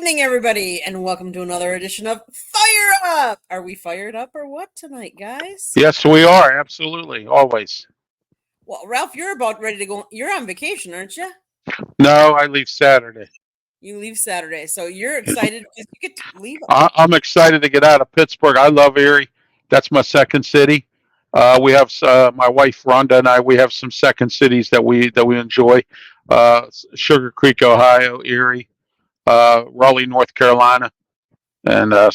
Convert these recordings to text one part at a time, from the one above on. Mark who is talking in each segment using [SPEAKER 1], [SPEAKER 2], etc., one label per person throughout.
[SPEAKER 1] evening, everybody, and welcome to another edition of Fire Up. Are we fired up or what tonight, guys?
[SPEAKER 2] Yes, we are. Absolutely. Always.
[SPEAKER 1] Well, Ralph, you're about ready to go. You're on vacation, aren't you?
[SPEAKER 2] No, I leave Saturday.
[SPEAKER 1] You leave Saturday, so you're excited because you get to leave.
[SPEAKER 2] I'm excited to get out of Pittsburgh. I love Erie. That's my second city. We have my wife Rhonda and I. We have some second cities that we enjoy. Sugar Creek, Ohio, Erie, Raleigh, North Carolina, and
[SPEAKER 1] Well,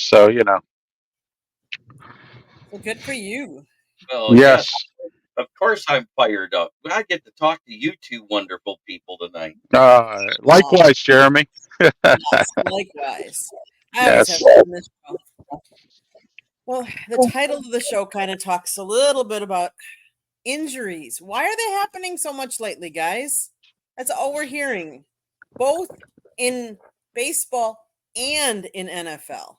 [SPEAKER 1] good for you.
[SPEAKER 3] Well, yes,
[SPEAKER 2] yes.
[SPEAKER 3] of course I'm fired up. I get to talk to you two wonderful people tonight.
[SPEAKER 2] Likewise, Jeremy.
[SPEAKER 1] Yes, likewise. I always have
[SPEAKER 2] Yes.
[SPEAKER 1] fun in this show. Well, the title of the show kind of talks a little bit about injuries. Why are they happening so much lately, guys? That's all we're hearing, both in baseball and in NFL.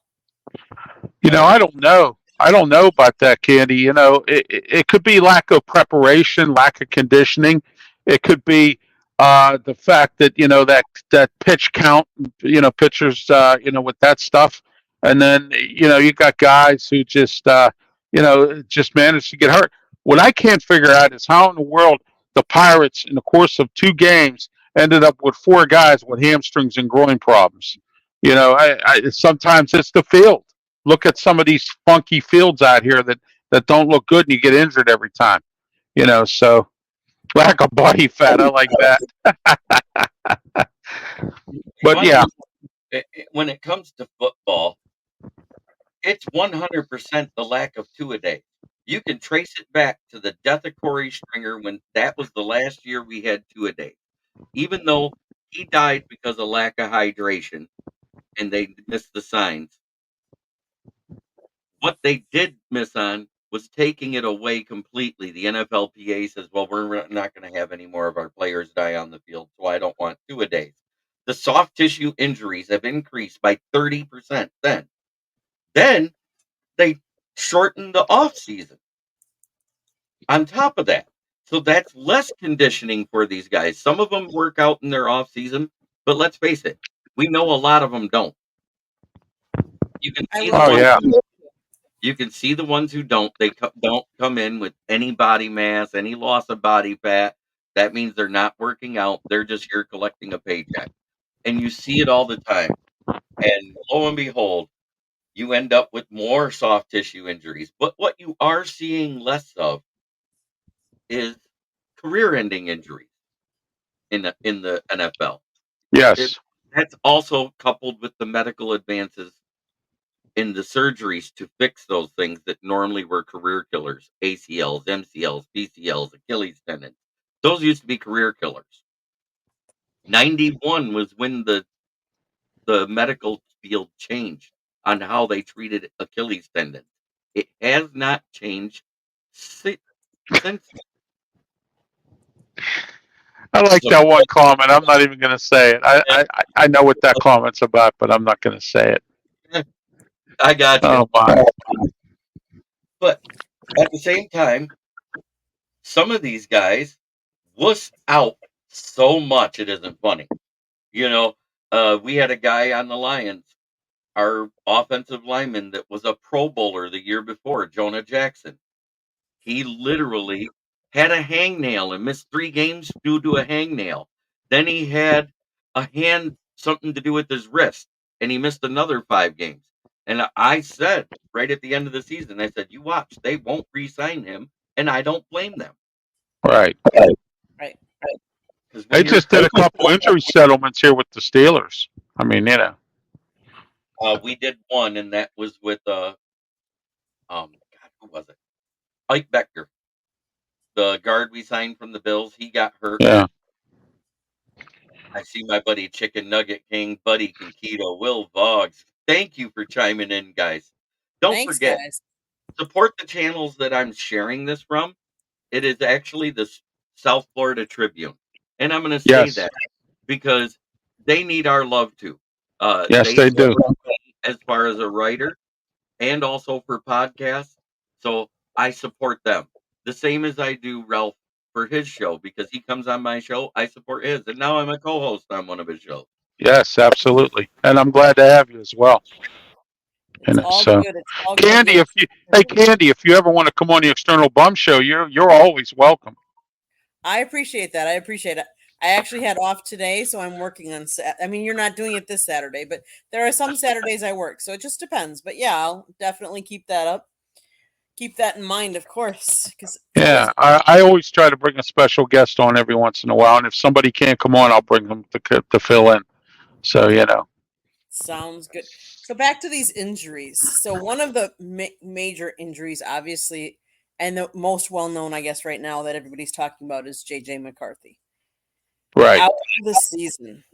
[SPEAKER 2] I don't know. I don't know about that, Candy. It could be lack of preparation, lack of conditioning. It could be the fact that that pitch count. Pitchers. With that stuff, and then you got guys who just manage to get hurt. What I can't figure out is how in the world the Pirates, in the course of two games, ended up with four guys with hamstrings and groin problems. Sometimes it's the field. Look at some of these funky fields out here that don't look good, and you get injured every time. So lack of body fat. I like that. But yeah,
[SPEAKER 3] When it comes to football, it's 100% the lack of two-a-day. You can trace it back to the death of Corey Stringer when that was the last year we had two-a-day. Even though he died because of lack of hydration and they missed the signs, what they did miss on was taking it away completely. The NFLPA says, well, we're not going to have any more of our players die on the field, so I don't want two-a-days. The soft tissue injuries have increased by 30% then. Then they shortened the off season on top of that. So that's less conditioning for these guys. Some of them work out in their off season, but let's face it, we know a lot of them don't. You can see the
[SPEAKER 2] oh
[SPEAKER 3] ones
[SPEAKER 2] yeah,
[SPEAKER 3] You can see the ones who don't. They don't come in with any body mass, any loss of body fat. That means they're not working out. They're just here collecting a paycheck. And you see it all the time. And lo and behold, you end up with more soft tissue injuries. But what you are seeing less of is career-ending injuries in the NFL.
[SPEAKER 2] yes.
[SPEAKER 3] That's also coupled with the medical advances in the surgeries to fix those things that normally were career killers: ACLs, MCLs, PCLs, Achilles tendons. Those used to be career killers. 91 was when the medical field changed on how they treated Achilles tendons. It has not changed since.
[SPEAKER 2] I like
[SPEAKER 3] So
[SPEAKER 2] that one comment. I'm not even going to say it. I know what that comment's about, but I'm not going to say it.
[SPEAKER 3] I got you.
[SPEAKER 2] Oh my.
[SPEAKER 3] But at the same time, some of these guys wuss out so much it isn't funny. We had a guy on the Lions, our offensive lineman that was a Pro Bowler the year before, Jonah Jackson. He literally had a hangnail and missed 3 games due to a hangnail. Then he had something to do with his wrist, and he missed another 5 games. And I said right at the end of the season, I said, you watch, they won't re-sign him, and I don't blame them.
[SPEAKER 2] Right.
[SPEAKER 1] Right.
[SPEAKER 2] They just did a couple injury settlements here with the Steelers. I mean,
[SPEAKER 3] We did one, and that was with God, who was it? Ike Becker, the guard we signed from the Bills. He got hurt.
[SPEAKER 2] yeah.
[SPEAKER 3] I see my buddy Chicken Nugget King, Buddy Conquito, Will Voggs. Thank you for chiming in, guys. Don't
[SPEAKER 1] Thanks,
[SPEAKER 3] forget,
[SPEAKER 1] guys.
[SPEAKER 3] support the channels that I'm sharing this from. It is actually the South Florida Tribune, and I'm going to say
[SPEAKER 2] Yes.
[SPEAKER 3] that because they need our love too.
[SPEAKER 2] Yes, they do.
[SPEAKER 3] support me as far as a writer and also for podcasts. So I support them the same as I do Ralph for his show because he comes on my show. I support his, and now I'm a co-host on one of his shows.
[SPEAKER 2] Yes, absolutely. And I'm glad to have you as well.
[SPEAKER 1] It's all
[SPEAKER 2] So
[SPEAKER 1] good. It's all good.
[SPEAKER 2] Candy, if you ever want to come on the External Bum Show, you're always welcome.
[SPEAKER 1] I appreciate that. I appreciate it. I actually had off today, so I'm working on. I mean, you're not doing it this Saturday, but there are some Saturdays I work, so it just depends. But yeah, I'll definitely keep that up. Keep that in mind, of course, because
[SPEAKER 2] Yeah, I always try to bring a special guest on every once in a while, and if somebody can't come on, I'll bring them to fill in. So
[SPEAKER 1] sounds good. So back to these injuries. So one of the major injuries, obviously, and the most well known, I guess, right now that everybody's talking about is JJ McCarthy.
[SPEAKER 2] right.
[SPEAKER 1] Out for the season.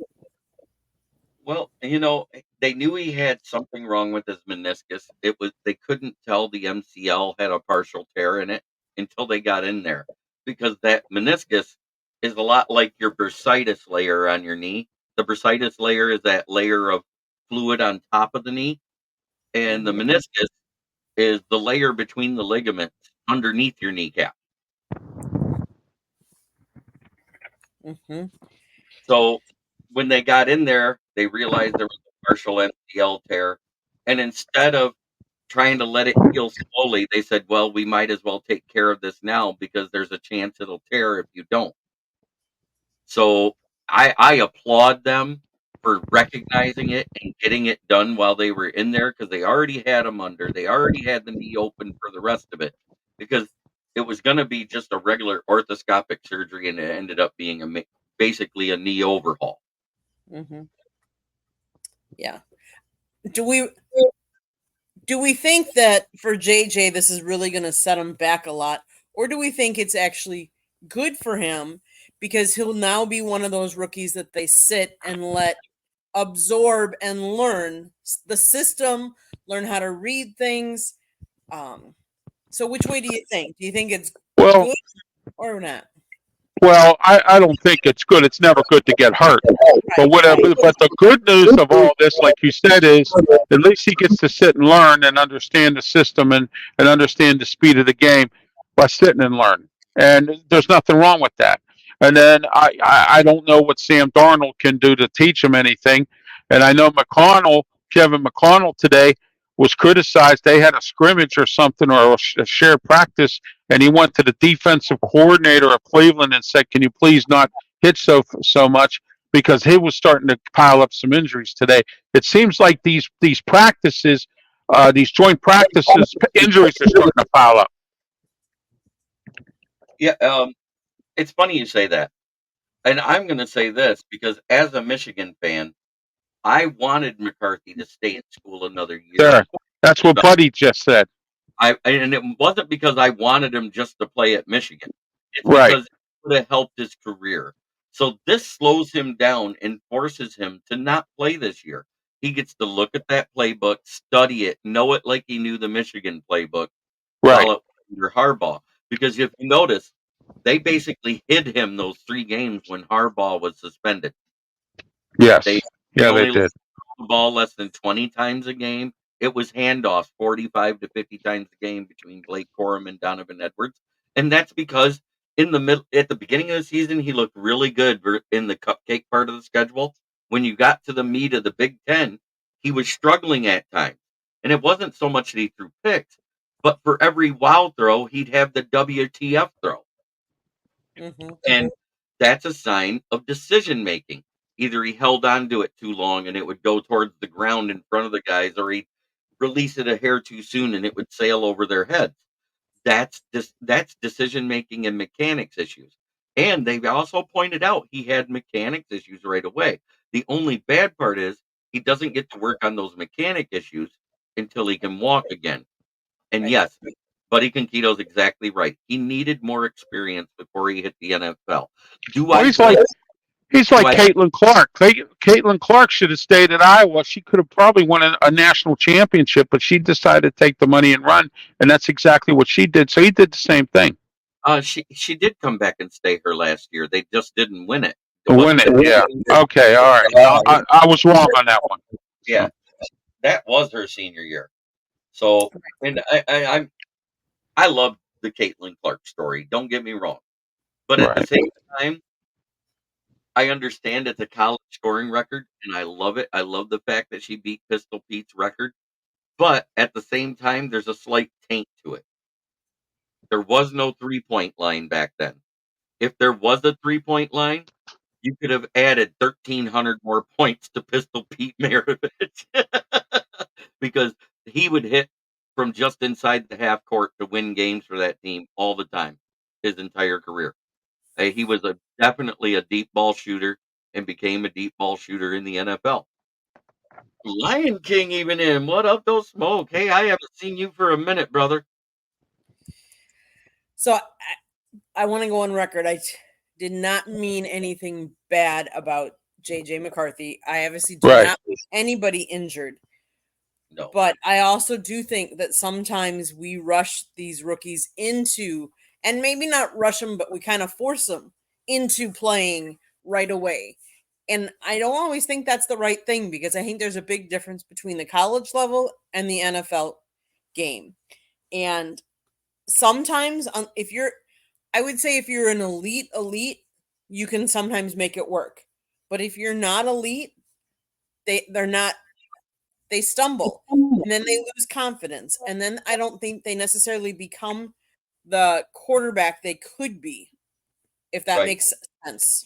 [SPEAKER 3] Well, they knew he had something wrong with his meniscus. They couldn't tell the MCL had a partial tear in it until they got in there, because that meniscus is a lot like your bursitis layer on your knee. The bursitis layer is that layer of fluid on top of the knee, and the meniscus is the layer between the ligaments underneath your kneecap.
[SPEAKER 1] Mm-hmm.
[SPEAKER 3] So when they got in there, they realized there was a partial MCL tear, and instead of trying to let it heal slowly, they said, well, we might as well take care of this now because there's a chance it'll tear if you don't. So I applaud them for recognizing it and getting it done while they were in there, because they already had him under. They already had the knee open for the rest of it, because it was going to be just a regular orthoscopic surgery, and it ended up being basically a knee overhaul.
[SPEAKER 1] Mm-hmm. Yeah. Do we think that for JJ this is really going to set him back a lot, or do we think it's actually good for him because he'll now be one of those rookies that they sit and let absorb and learn the system, learn how to read things? So which way do you think? Do you think it's
[SPEAKER 2] Well,
[SPEAKER 1] good or not?
[SPEAKER 2] Well, I don't think it's good. It's never good to get hurt. But whatever. But the good news of all this, like you said, is at least he gets to sit and learn and understand the system and understand the speed of the game by sitting and learning. And there's nothing wrong with that. And then I don't know what Sam Darnold can do to teach him anything. And I know Kevin McConnell today was criticized. They had a scrimmage or something, or a shared practice, and he went to the defensive coordinator of Cleveland and said, "Can you please not hit so much?" Because he was starting to pile up some injuries today. It seems like these practices, these joint practices, injuries are starting to pile up.
[SPEAKER 3] Yeah, it's funny you say that, and I'm going to say this because as a Michigan fan, I wanted McCarthy to stay in school another year.
[SPEAKER 2] There, that's what Buddy just said.
[SPEAKER 3] And it wasn't because I wanted him just to play at Michigan. It's
[SPEAKER 2] Right.
[SPEAKER 3] because it would have helped his career. So this slows him down and forces him to not play this year. He gets to look at that playbook, study it, know it like he knew the Michigan playbook
[SPEAKER 2] Right.
[SPEAKER 3] while it was under Harbaugh. Because if you notice, they basically hid him those 3 games when Harbaugh was suspended.
[SPEAKER 2] Yes.
[SPEAKER 3] They
[SPEAKER 2] They did.
[SPEAKER 3] the ball less than 20 times a game. It was handoffs 45 to 50 times a game between Blake Corum and Donovan Edwards. And that's because at the beginning of the season, he looked really good in the cupcake part of the schedule. When you got to the meat of the Big Ten, he was struggling at times. And it wasn't so much that he threw picks, but for every wow throw, he'd have the WTF throw.
[SPEAKER 1] Mm-hmm.
[SPEAKER 3] And that's a sign of decision making. Either he held on to it too long and it would go towards the ground in front of the guys, or he'd release it a hair too soon and it would sail over their heads. That's decision making and mechanics issues. And they've also pointed out he had mechanics issues right away. The only bad part is he doesn't get to work on those mechanic issues until he can walk again. And
[SPEAKER 1] Right.
[SPEAKER 3] yes, Buddy Conquito's exactly right. He needed more experience before he hit the NFL.
[SPEAKER 2] He's like Caitlin Clark. Caitlin Clark should have stayed at Iowa. She could have probably won a national championship, but she decided to take the money and run, and that's exactly what she did. So he did the same thing.
[SPEAKER 3] She did come back and stay her last year. They just didn't win it.
[SPEAKER 2] Yeah. Okay. All right. I was wrong on that one.
[SPEAKER 3] Yeah, that was her senior year. So, and I love the Caitlin Clark story. Don't get me wrong, but at the same time, I understand it's a college scoring record, and I love it. I love the fact that she beat Pistol Pete's record. But at the same time, there's a slight taint to it. There was no 3-point line back then. If there was a 3-point line, you could have added 1,300 more points to Pistol Pete Maravich because he would hit from just inside the half court to win games for that team all the time, his entire career. He was definitely a deep ball shooter and became a deep ball shooter in the NFL. Lion King even in. What up, though, Smoke? Hey, I haven't seen you for a minute, brother.
[SPEAKER 1] So I want to go on record. I did not mean anything bad about JJ McCarthy. I obviously do not want anybody injured.
[SPEAKER 3] No.
[SPEAKER 1] But I also do think that sometimes we rush these rookies into, and maybe not rush them, but we kind of force them into playing right away. And I don't always think that's the right thing, because I think there's a big difference between the college level and the NFL game. And sometimes I would say if you're an elite, you can sometimes make it work. But if you're not elite, they stumble, and then they lose confidence. And then I don't think they necessarily become the quarterback they could be, if that makes sense.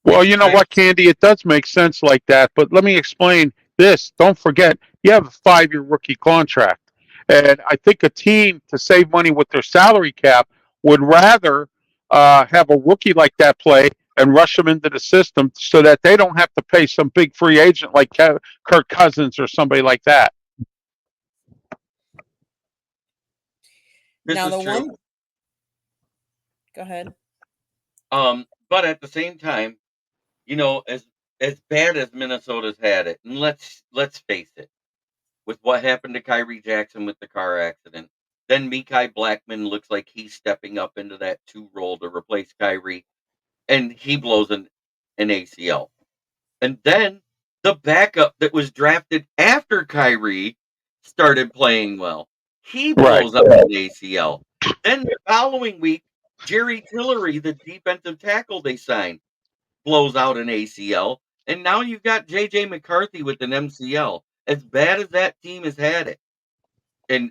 [SPEAKER 2] Well, you know what, Candy? It does make sense like that. But let me explain this. Don't forget, you have a 5-year rookie contract. And I think a team, to save money with their salary cap, would rather have a rookie like that play and rush them into the system so that they don't have to pay some big free agent like Kirk Cousins or somebody like that.
[SPEAKER 3] Now,
[SPEAKER 1] Go ahead.
[SPEAKER 3] But at the same time, you know, as bad as Minnesota's had it, and let's face it, with what happened to Kyrie Jackson with the car accident, then Mekhi Blackmon looks like he's stepping up into that 2 role to replace Kyrie, and he blows an ACL. And then the backup that was drafted after Kyrie started playing well. He blows up an ACL. Then the following week, Jerry Tillery, the defensive tackle they signed, blows out an ACL. And now you've got JJ McCarthy with an MCL. As bad as that team has had it. And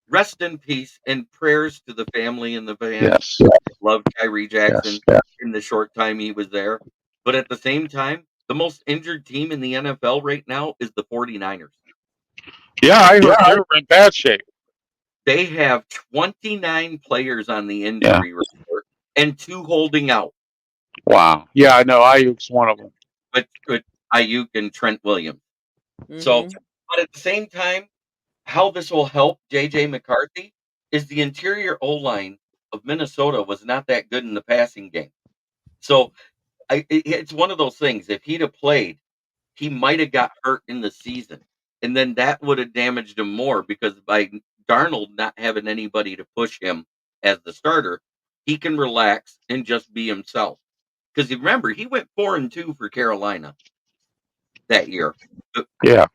[SPEAKER 3] rest in peace and prayers to the family and the fans.
[SPEAKER 2] Yes.
[SPEAKER 3] Loved Kyrie Jackson in the short time he was there. But at the same time, the most injured team in the NFL right now is the 49ers.
[SPEAKER 2] Yeah, I heard they're in bad shape.
[SPEAKER 3] They have 29 players on the injury report and 2 holding out.
[SPEAKER 2] Wow. Yeah, I know. Ayuk's one of them.
[SPEAKER 3] But Ayuk and Trent Williams. Mm-hmm. So, but at the same time, how this will help JJ McCarthy is the interior O-line of Minnesota was not that good in the passing game. So it's one of those things. If he'd have played, he might have got hurt in the season. And then that would have damaged him more, because by Darnold not having anybody to push him as the starter, he can relax and just be himself. Because remember, he went 4-2 for Carolina that year.
[SPEAKER 2] Yeah.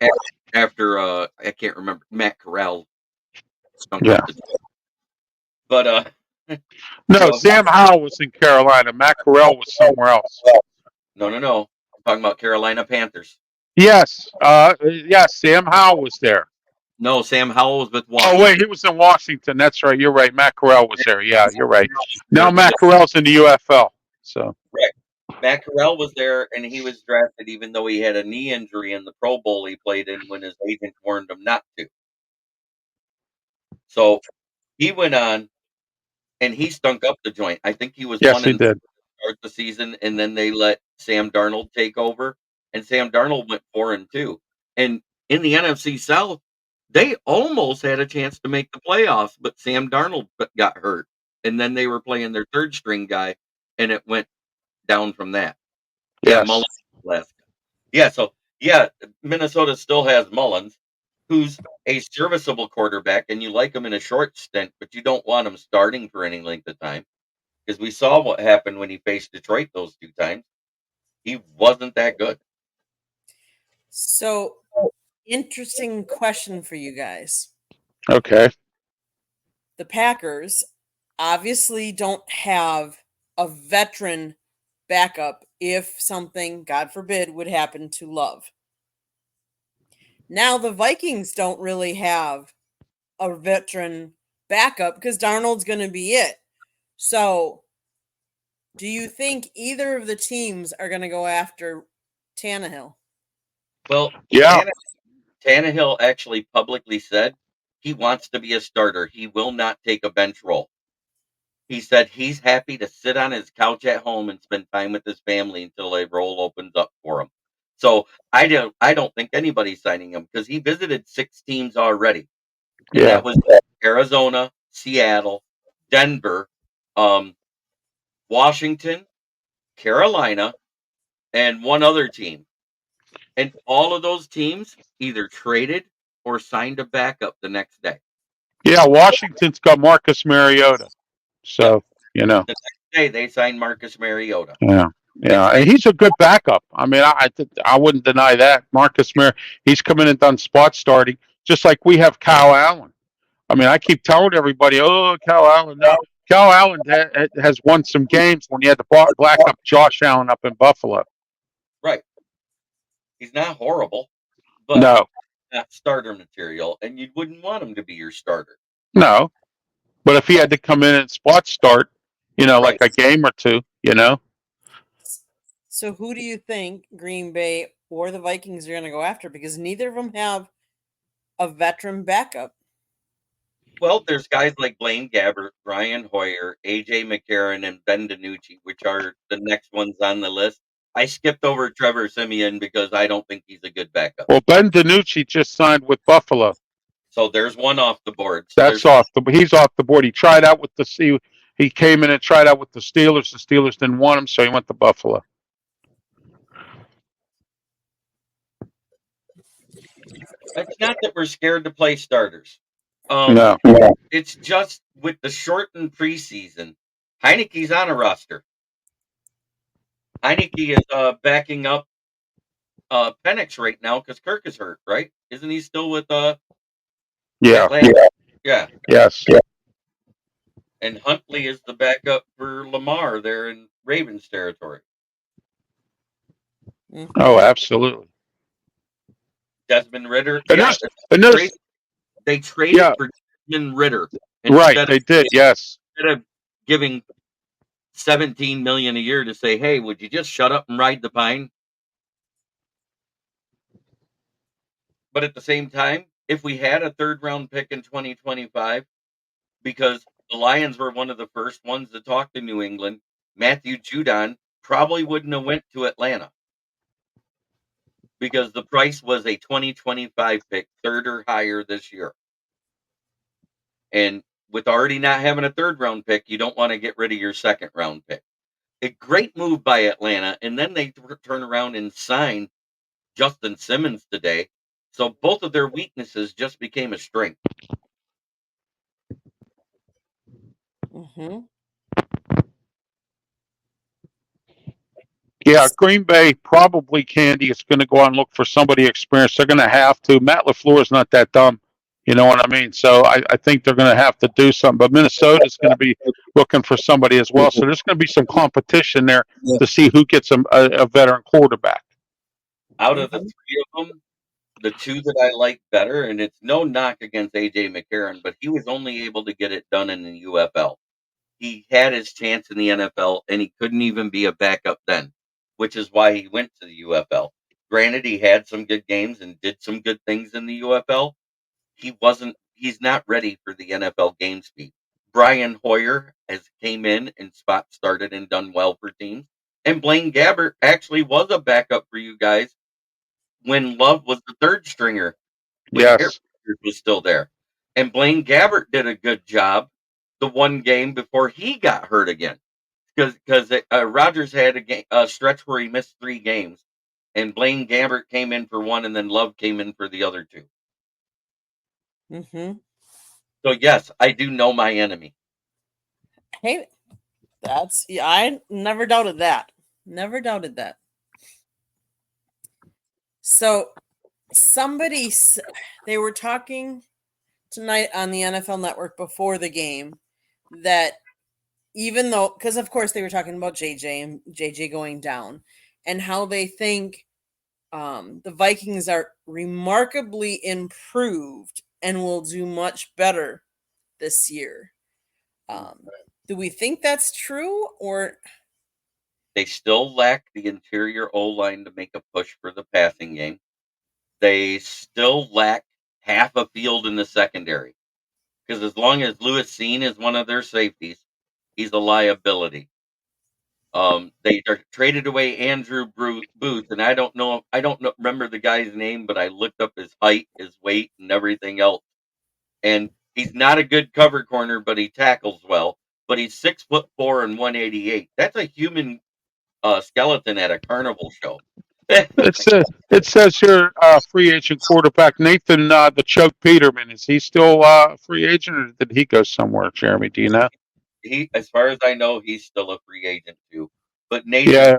[SPEAKER 3] After I can't remember, Matt Corral stunk up the team. But
[SPEAKER 2] no, Sam Howell was in Carolina. Matt Corral was somewhere else.
[SPEAKER 3] No. I'm talking about Carolina Panthers.
[SPEAKER 2] Yes. Sam Howell was there.
[SPEAKER 3] No, Sam Howell was with Washington.
[SPEAKER 2] Oh, wait, he was in Washington. That's right. You're right. Matt Corral was there. Yeah, you're right. Now Matt Corral's in the UFL. So.
[SPEAKER 3] Right. Matt Corral was there, and he was drafted even though he had a knee injury in the Pro Bowl he played in when his agent warned him not to. So he went on, and he stunk up the joint. I think he was
[SPEAKER 2] yes, he did.
[SPEAKER 3] Start the season, and then they let Sam Darnold take over, and Sam Darnold went 4-2. And in the NFC South, they almost had a chance to make the playoffs, but Sam Darnold got hurt, and then they were playing their 3rd string guy, and it went down from that. Yeah,
[SPEAKER 2] yes.
[SPEAKER 3] Mullins last. Yeah, so Minnesota still has Mullins, who's a serviceable quarterback, and you like him in a short stint, but you don't want him starting for any length of time, because we saw what happened when he faced Detroit those 2 times. He wasn't that good.
[SPEAKER 1] So, interesting question for you guys.
[SPEAKER 2] Okay.
[SPEAKER 1] The Packers obviously don't have a veteran backup if something, God forbid, would happen to Love. Now the Vikings don't really have a veteran backup because Darnold's going to be it. So, do you think either of the teams are going to go after Tannehill?
[SPEAKER 3] Well,
[SPEAKER 2] Yeah.
[SPEAKER 3] Tannehill actually publicly said he wants to be a starter. He will not take a bench role. He said he's happy to sit on his couch at home and spend time with his family until a role opens up for him. So I don't think anybody's signing him because he visited 6 teams already. And
[SPEAKER 2] Yeah.
[SPEAKER 3] that was Arizona, Seattle, Denver, Washington, Carolina, and one other team. And all of those teams either traded or signed a backup the next day.
[SPEAKER 2] Yeah. Washington's got Marcus Mariota. So,
[SPEAKER 3] The next day they signed Marcus Mariota.
[SPEAKER 2] Yeah. Yeah. And he's a good backup. I mean, I wouldn't deny that. He's come in and done spot starting, just like we have Kyle Allen. I mean, I keep telling everybody, oh, Kyle Allen. No, Kyle Allen has won some games when he had to black up Josh Allen up in Buffalo.
[SPEAKER 3] Right. He's not horrible, but
[SPEAKER 2] No,
[SPEAKER 3] not starter material, and you wouldn't want him to be your starter.
[SPEAKER 2] no. But if he had to come in and spot start, like
[SPEAKER 3] Right.
[SPEAKER 2] a game or two,
[SPEAKER 1] So who do you think Green Bay or the Vikings are going to go after? Because neither of them have a veteran backup.
[SPEAKER 3] Well, there's guys like Blaine Gabbert, Brian Hoyer, AJ McCarron, and Ben DiNucci, which are the next ones on the list. I skipped over Trevor Siemian because I don't think he's a good backup.
[SPEAKER 2] Well, Ben DiNucci just signed with Buffalo.
[SPEAKER 3] So there's one off the board.
[SPEAKER 2] So he's off the board. He tried out with he came in and tried out with the Steelers. The Steelers didn't want him, so he went to Buffalo.
[SPEAKER 3] It's not that we're scared to play starters.
[SPEAKER 2] No.
[SPEAKER 3] It's just with the shortened preseason, Heineke's on a roster. Heineke is backing up Penix right now because Kirk is hurt, right? Isn't he still with
[SPEAKER 2] Yeah.
[SPEAKER 3] Atlanta? Yeah.
[SPEAKER 2] Yes.
[SPEAKER 3] And Huntley is the backup for Lamar there in Ravens territory.
[SPEAKER 1] Mm-hmm.
[SPEAKER 2] Oh, absolutely.
[SPEAKER 3] Desmond Ritter. They traded for Desmond Ritter.
[SPEAKER 2] Right, they did, yes.
[SPEAKER 3] Instead of giving $17 million a year to say, hey, would you just shut up and ride the pine? But at the same time, if we had a 3rd round pick in 2025, because the Lions were one of the first ones to talk to New England, Matthew Judon probably wouldn't have went to Atlanta because the price was a 2025 pick, 3rd or higher this year. And with already not having a 3rd round pick, you don't want to get rid of your 2nd round pick. A great move by Atlanta, and then they turn around and sign Justin Simmons today. So both of their weaknesses just became a strength.
[SPEAKER 1] Mm-hmm.
[SPEAKER 2] Yeah, Green Bay probably, Candy, is going to go out and look for somebody experienced. They're going to have to. Matt LaFleur is not that dumb. You know what I mean? So I think they're going to have to do something. But Minnesota's going to be looking for somebody as well. So there's going to be some competition there to see who gets a veteran quarterback.
[SPEAKER 3] Out of the 3 of them, the 2 that I like better, and it's no knock against AJ McCarron, but he was only able to get it done in the UFL. He had his chance in the NFL, and he couldn't even be a backup then, which is why he went to the UFL. Granted, he had some good games and did some good things in the UFL. He's not ready for the NFL game speed. Brian Hoyer has came in and spot started and done well for teams. And Blaine Gabbert actually was a backup for you guys when Love was the 3rd stringer. When
[SPEAKER 2] Yes.
[SPEAKER 3] Aaron was still there. And Blaine Gabbert did a good job the one game before he got hurt again. Because Rodgers had a stretch where he missed 3 games. And Blaine Gabbert came in for 1, and then Love came in for the other 2.
[SPEAKER 1] Mm-hmm.
[SPEAKER 3] So, yes, I do know my enemy.
[SPEAKER 1] Hey, I never doubted that. Never doubted that. So, they were talking tonight on the NFL Network before the game that even though, because of course they were talking about JJ and JJ going down, and how they think the Vikings are remarkably improved and will do much better this year. Do we think that's true, or
[SPEAKER 3] They still lack the interior O-line to make a push for the passing game. They still lack half a field in the secondary. Because as long as Lewis Seen is one of their safeties, he's a liability. They traded away Andrew Booth, and I don't remember the guy's name, but I looked up his height, his weight, and everything else. And he's not a good cover corner, but he tackles well. But he's 6'4" and 188. That's a human skeleton at a carnival show.
[SPEAKER 2] It says here, free agent quarterback Nathan the Choke Peterman. Is he still a free agent, or did he go somewhere? Jeremy, do you know?
[SPEAKER 3] He, as far as I know, he's still a free agent too. But Nathan,
[SPEAKER 2] Yeah,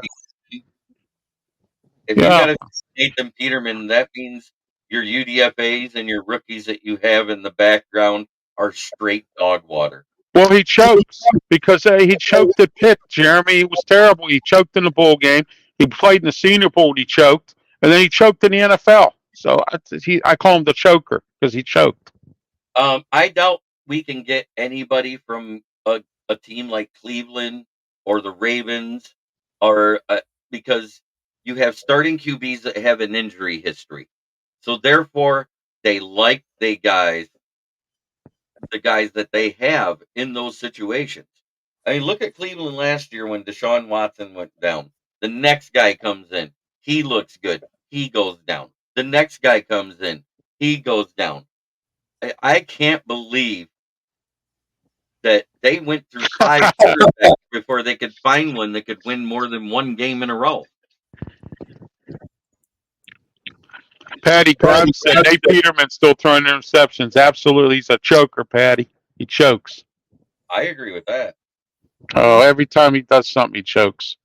[SPEAKER 3] if you got Nathan Peterman, that means your UDFAs and your rookies that you have in the background are straight dog water.
[SPEAKER 2] Well, he chokes because he choked at Pitt, Jeremy. It was terrible. He choked in the bowl game. He played in the Senior Bowl. And he choked, and then he choked in the NFL. So I call him the choker because he choked.
[SPEAKER 3] I doubt we can get anybody from a team like Cleveland or the Ravens, or because you have starting QBs that have an injury history. So therefore, they like the guys that they have in those situations. I mean, look at Cleveland last year when Deshaun Watson went down. The next guy comes in. He looks good. He goes down. The next guy comes in. He goes down. I can't believe that they went through 5 quarterbacks before they could find one that could win more than one game in a row.
[SPEAKER 2] Patty Grimes said Nate Peterman's still throwing interceptions. Absolutely, he's a choker, Patty. He chokes.
[SPEAKER 3] I agree with that.
[SPEAKER 2] Oh, every time he does something, he chokes.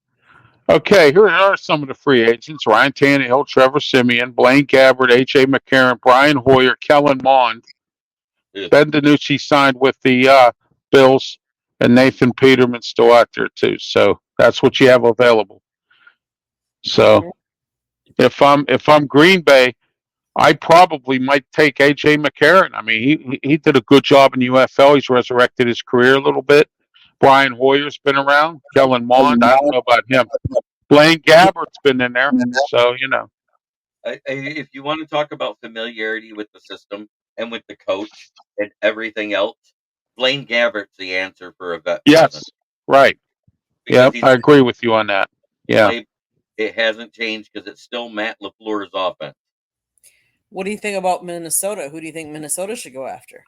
[SPEAKER 2] Okay, here are some of the free agents: Ryan Tannehill, Trevor Siemian, Blaine Gabbert, A.J. McCarron, Brian Hoyer, Kellen Mond.
[SPEAKER 3] Yeah.
[SPEAKER 2] Ben DiNucci signed with the Bills, and Nathan Peterman's still out there too. So that's what you have available. So if I'm Green Bay, I probably might take A.J. McCarron. I mean, he did a good job in UFL. He's resurrected his career a little bit. Brian Hoyer's been around. Kellen Mond, I don't know about him. Blaine Gabbert's been in there, so you know.
[SPEAKER 3] If you want to talk about familiarity with the system and with the coach and everything else, Blaine Gabbert's the answer for a vet.
[SPEAKER 2] Yes, right. Yeah,
[SPEAKER 3] Because
[SPEAKER 2] I agree with you on that. Yeah.
[SPEAKER 3] It hasn't changed because it's still Matt LaFleur's offense.
[SPEAKER 1] What do you think about Minnesota? Who do you think Minnesota should go after?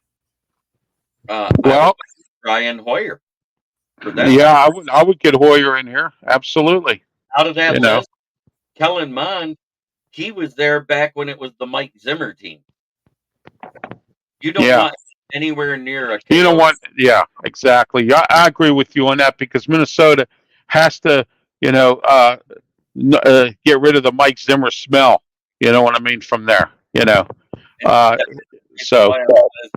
[SPEAKER 2] Well,
[SPEAKER 3] Brian Hoyer.
[SPEAKER 2] Yeah, I would get Hoyer in here. Absolutely.
[SPEAKER 3] Out of that list, Kellen Mond, he was there back when it was the Mike Zimmer team. You don't want anywhere near a chaos.
[SPEAKER 2] You don't want, yeah, exactly. I agree with you on that because Minnesota has to, get rid of the Mike Zimmer smell. You know what I mean? From there, so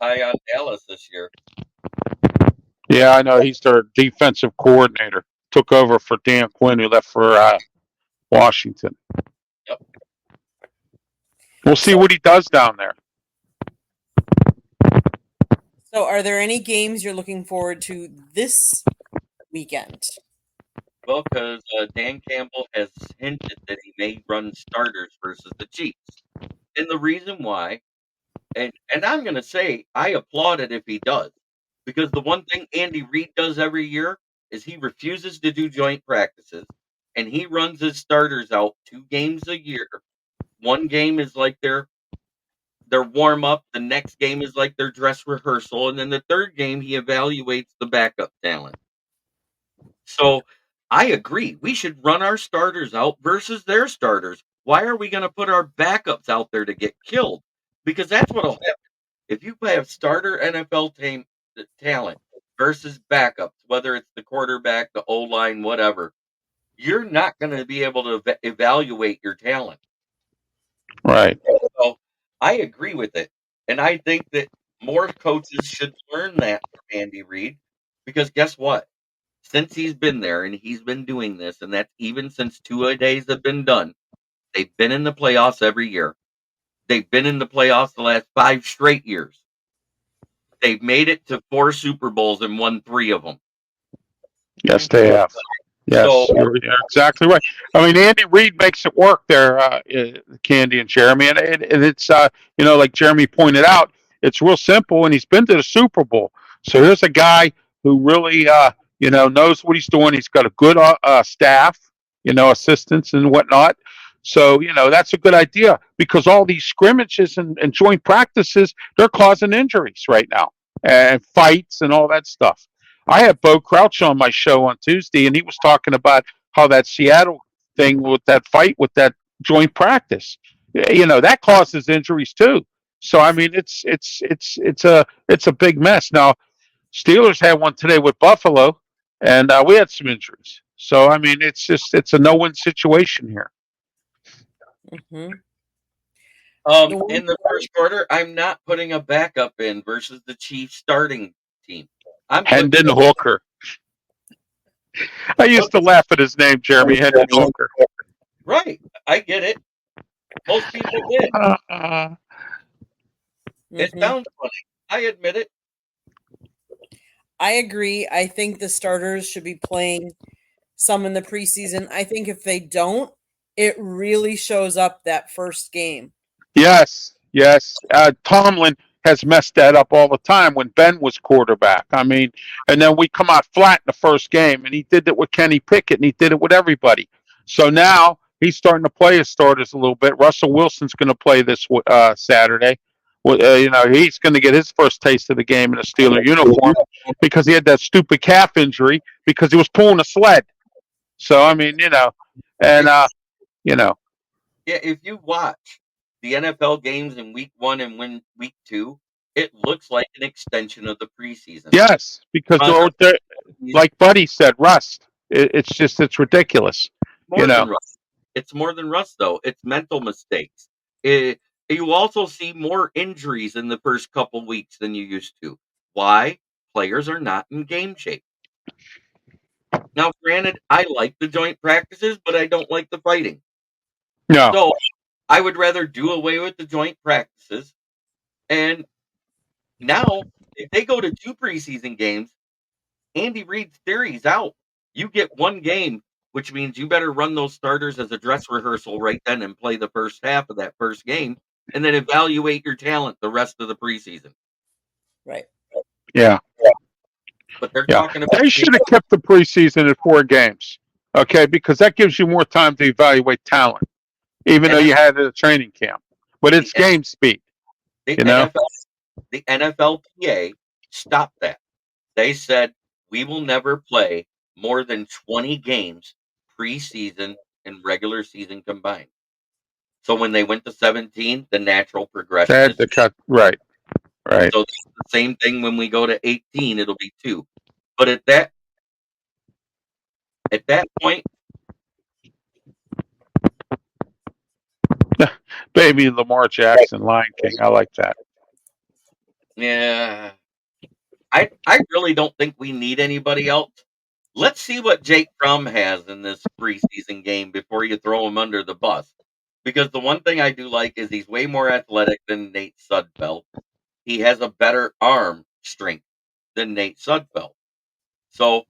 [SPEAKER 3] high on Dallas this year.
[SPEAKER 2] Yeah, I know he's their defensive coordinator. Took over for Dan Quinn, who left for Washington.
[SPEAKER 3] Yep.
[SPEAKER 2] We'll see what he does down there.
[SPEAKER 1] So, are there any games you're looking forward to this weekend?
[SPEAKER 3] Well, because Dan Campbell has hinted that he may run starters versus the Chiefs. And the reason why, and I'm going to say, I applaud it if he does. Because the one thing Andy Reid does every year is he refuses to do joint practices, and he runs his starters out 2 games a year. One game is like their warm up, the next game is like their dress rehearsal, and then the third game he evaluates the backup talent. So I agree. We should run our starters out versus their starters. Why are we going to put our backups out there to get killed? Because that's what'll happen. If you have starter NFL talent versus backups, whether it's the quarterback, the O-line, whatever, you're not going to be able to evaluate your talent.
[SPEAKER 2] Right.
[SPEAKER 3] So I agree with it. And I think that more coaches should learn that from Andy Reid because guess what? since he's been there, and he's been doing this, and that's even since 2-a-days have been done. They've been in the playoffs every year. They've been in the playoffs the last 5 straight years. They've made it to 4 Super Bowls and won 3 of them.
[SPEAKER 2] Yes, they have. Yes,
[SPEAKER 3] So-
[SPEAKER 2] you're exactly right. I mean, Andy Reid makes it work there, Candy and Jeremy, and it's like Jeremy pointed out, it's real simple, and he's been to the Super Bowl. So here's a guy who really knows what he's doing. He's got a good staff, assistants and whatnot. So that's a good idea, because all these scrimmages and joint practices, they're causing injuries right now, and fights and all that stuff. I had Bo Crouch on my show on Tuesday, and he was talking about how that Seattle thing with that fight with that joint practice, that causes injuries too. So I mean, it's a big mess. Now, Steelers had one today with Buffalo, and we had some injuries. So I mean, it's a no-win situation here.
[SPEAKER 1] Mm-hmm.
[SPEAKER 3] In the first quarter, I'm not putting a backup in versus the Chiefs starting team.
[SPEAKER 2] Hendon Hooker. I used to laugh at his name, Jeremy. Hendon Hooker.
[SPEAKER 3] Right. I get it. Most people did. It sounds funny. I admit it.
[SPEAKER 1] I agree. I think the starters should be playing some in the preseason. I think if they don't, it really shows up that first game.
[SPEAKER 2] Yes. Tomlin has messed that up all the time when Ben was quarterback. I mean, and then we come out flat in the first game, and he did it with Kenny Pickett, and he did it with everybody. So now he's starting to play his starters a little bit. Russell Wilson's going to play this Saturday. He's going to get his first taste of the game in a Steeler uniform, because he had that stupid calf injury because he was pulling a sled. So I mean,
[SPEAKER 3] Yeah, if you watch the NFL games in week 1 and week 2, it looks like an extension of the preseason.
[SPEAKER 2] Yes, because they're like Buddy said, rust. It's ridiculous.
[SPEAKER 3] Than rust. It's more than rust, though. It's mental mistakes. You also see more injuries in the first couple weeks than you used to. Why? Players are not in game shape. Now, granted, I like the joint practices, but I don't like the fighting.
[SPEAKER 2] No.
[SPEAKER 3] So I would rather do away with the joint practices. And now, if they go to 2 preseason games, Andy Reid's theory's out. You get 1 game, which means you better run those starters as a dress rehearsal right then and play the first half of that first game, and then evaluate your talent the rest of the preseason.
[SPEAKER 1] Right.
[SPEAKER 2] Yeah.
[SPEAKER 3] But they're talking about...
[SPEAKER 2] They should have kept the preseason at 4 games, okay, because that gives you more time to evaluate talent, even though you had it at a training camp. But it's game speed.
[SPEAKER 3] The NFLPA stopped that. They said, we will never play more than 20 games preseason and regular season combined. So when they went to 17, the natural progression
[SPEAKER 2] They had to cut. Right.
[SPEAKER 3] So it's the same thing when we go to 18, it'll be 2. But at that point,
[SPEAKER 2] Baby Lamar Jackson, Lion King. I like that.
[SPEAKER 3] yeah, I really don't think we need anybody else. Let's see what Jake Fromm has in this preseason game before you throw him under the bus. Because the one thing I do like is he's way more athletic than Nate Sudfeld. He has a better arm strength than Nate Sudfeld. So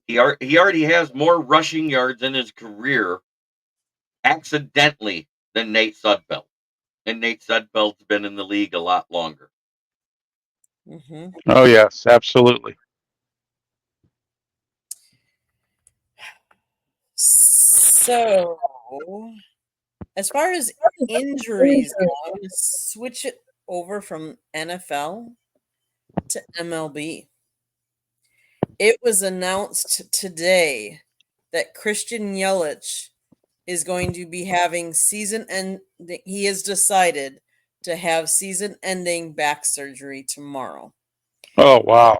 [SPEAKER 3] he already has more rushing yards in his career accidentally than Nate Sudfeld. And Nate Sudfeld's been in the league a lot longer.
[SPEAKER 1] Mm-hmm.
[SPEAKER 2] Oh, yes, absolutely.
[SPEAKER 1] So, as far as injuries go, I'm going to switch it over from NFL to MLB. It was announced today that Christian Yelich is going to be having he has decided to have season-ending back surgery tomorrow.
[SPEAKER 2] Oh, wow.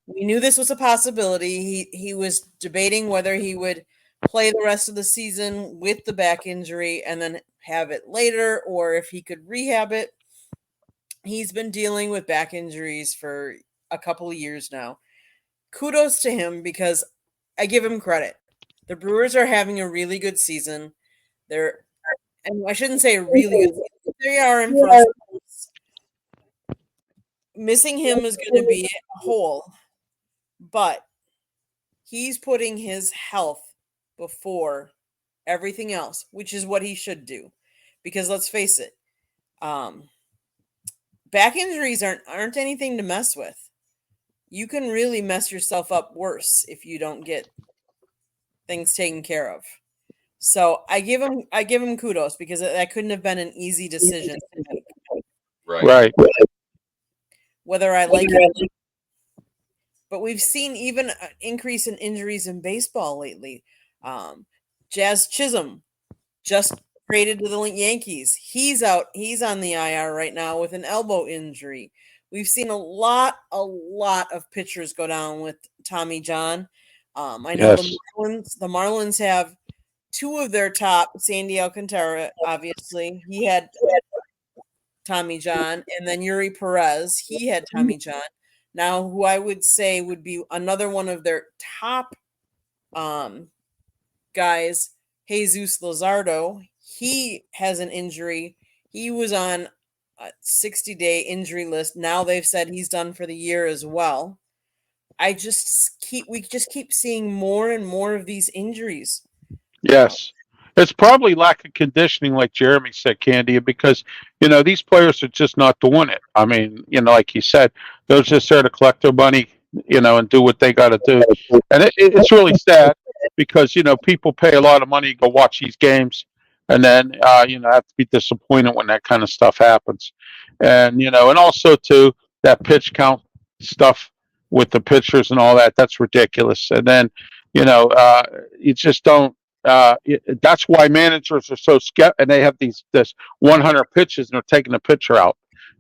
[SPEAKER 1] We knew this was a possibility. He was debating whether he would play the rest of the season with the back injury and then have it later, or if he could rehab it. He's been dealing with back injuries for a couple of years now. kudos to him because I give him credit. The Brewers are having a really good season. And I shouldn't say a really good season. They are in first place. Missing him is going to be a hole, but he's putting his health before everything else, which is what he should do. Because let's face it, back injuries aren't anything to mess with. You can really mess yourself up worse if you don't get things taken care of. So I give him kudos because that couldn't have been an easy decision to make.
[SPEAKER 2] Right.
[SPEAKER 1] Whether I like it, but we've seen even an increase in injuries in baseball lately. Jazz Chisholm just traded to the Yankees. He's out. He's on the IR right now with an elbow injury. We've seen a lot of pitchers go down with Tommy John. I know
[SPEAKER 2] Yes.
[SPEAKER 1] the Marlins have two of their top, Sandy Alcantara, obviously. He had Tommy John, and then Yuri Perez, he had Tommy John. Now, who I would say would be another one of their top guys, Jesus Luzardo, he has an injury. He was on a 60-day injury list. Now they've said he's done for the year as well. We just keep seeing more and more of these injuries.
[SPEAKER 2] Yes. It's probably lack of conditioning, like Jeremy said, Candy, because, these players are just not doing it. I mean, like you said, they're just there to collect their money, and do what they got to do. And it's really sad because, people pay a lot of money to go watch these games and then, have to be disappointed when that kind of stuff happens. And, and also, too, that pitch count stuff with the pitchers and all that, that's ridiculous. And then, you just don't. That's why managers are so skeptical, and they have this 100 pitches and they're taking the pitcher out,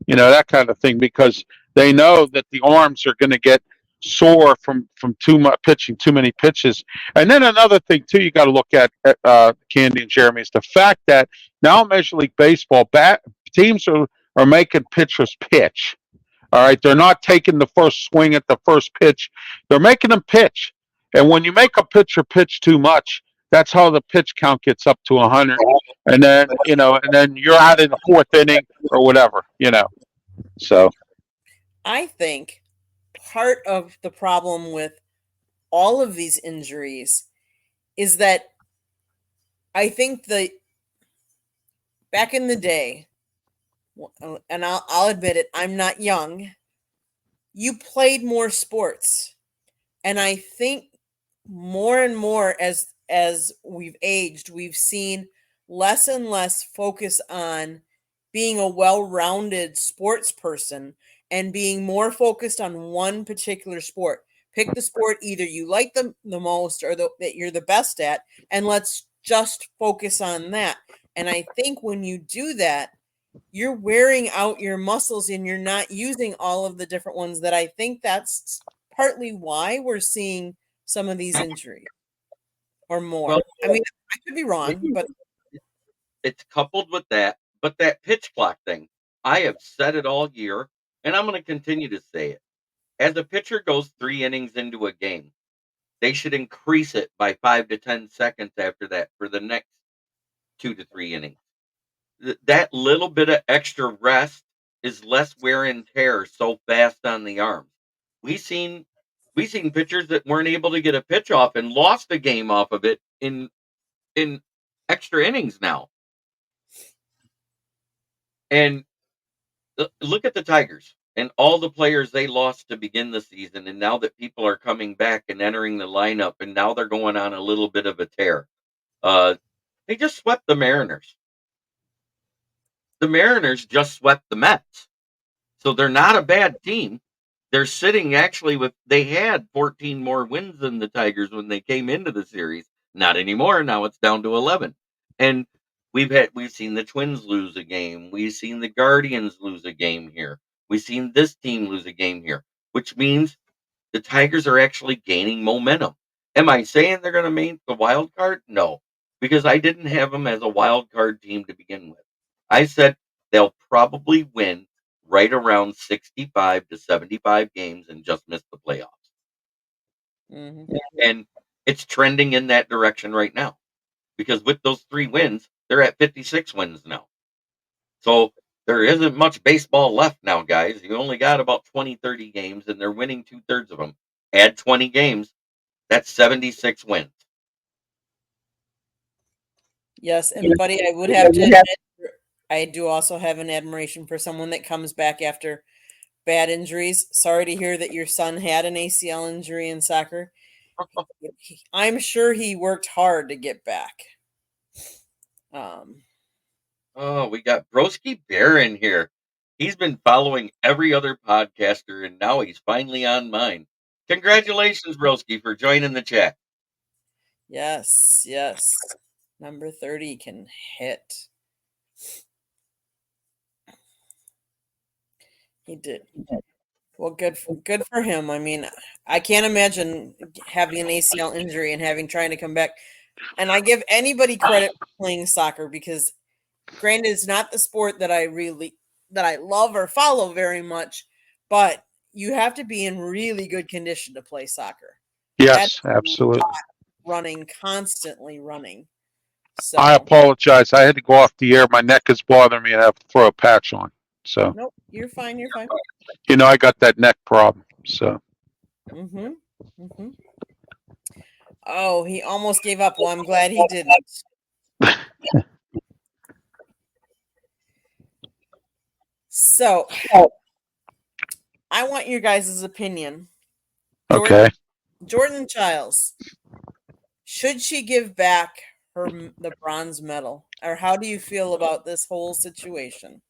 [SPEAKER 2] that kind of thing, because they know that the arms are going to get sore from too much pitching, too many pitches. And then another thing too, you got to look at Candy and Jeremy, is the fact that now Major League Baseball teams are making pitchers pitch. All right, they're not taking the first swing at the first pitch; they're making them pitch. And when you make a pitcher pitch too much, that's how the pitch count gets up to 100, and then you're out in the fourth inning or whatever, So
[SPEAKER 1] I think part of the problem with all of these injuries is that I think back in the day, and I'll admit it, I'm not young. You played more sports, and I think more and more as we've aged, we've seen less and less focus on being a well-rounded sports person and being more focused on one particular sport. Pick the sport either you like the most or that you're the best at, and let's just focus on that. And I think when you do that, you're wearing out your muscles and you're not using all of the different ones. That I think that's partly why we're seeing some of these injuries or more.
[SPEAKER 3] Well,
[SPEAKER 1] I mean, I could be wrong, but
[SPEAKER 3] it's coupled with that. But that pitch clock thing, I have said it all year, and I'm going to continue to say it. As a pitcher goes 3 innings into a game, they should increase it by 5 to 10 seconds after that for the next 2 to 3 innings. That little bit of extra rest is less wear and tear so fast on the arms. We seen pitchers that weren't able to get a pitch off and lost a game off of it in extra innings now. And look at the Tigers and all the players they lost to begin the season, and now that people are coming back and entering the lineup, and now they're going on a little bit of a tear. They just swept the Mariners. The Mariners just swept the Mets. So they're not a bad team. They're sitting actually they had 14 more wins than the Tigers when they came into the series. Not anymore. Now it's down to 11. And we've seen the Twins lose a game. We've seen the Guardians lose a game here. We've seen this team lose a game here, which means the Tigers are actually gaining momentum. Am I saying they're going to make the wild card? No, because I didn't have them as a wild card team to begin with. I said they'll probably win right around 65 to 75 games and just miss the playoffs. And it's trending in that direction right now, because with those 3 wins, they're at 56 wins now. So there isn't much baseball left now, guys. You only got about 20, 30 games, and they're winning 2/3 of them. Add 20 games, that's 76 wins.
[SPEAKER 1] Yes, and buddy, I would have to admit, I do also have an admiration for someone that comes back after bad injuries. Sorry to hear that your son had an ACL injury in soccer. I'm sure he worked hard to get back.
[SPEAKER 3] Oh, we got Broski Bear in here. He's been following every other podcaster, and now he's finally on mine. Congratulations, Broski, for joining the chat.
[SPEAKER 1] Yes, yes. Number 30 can hit. He did. Well, good for him. I mean, I can't imagine having an ACL injury and trying to come back. And I give anybody credit for playing soccer, because granted, it's not the sport that I love or follow very much, but you have to be in really good condition to play soccer.
[SPEAKER 2] Yes, absolutely.
[SPEAKER 1] Constantly running. So
[SPEAKER 2] I apologize. I had to go off the air. My neck is bothering me, and I have to throw a patch on. So
[SPEAKER 1] nope, you're fine. You're fine.
[SPEAKER 2] You know, I got that neck problem. So.
[SPEAKER 1] Oh, he almost gave up. Well, I'm glad he didn't. So, I want your guys' opinion. Jordan Childs, should she give back the bronze medal, or how do you feel about this whole situation?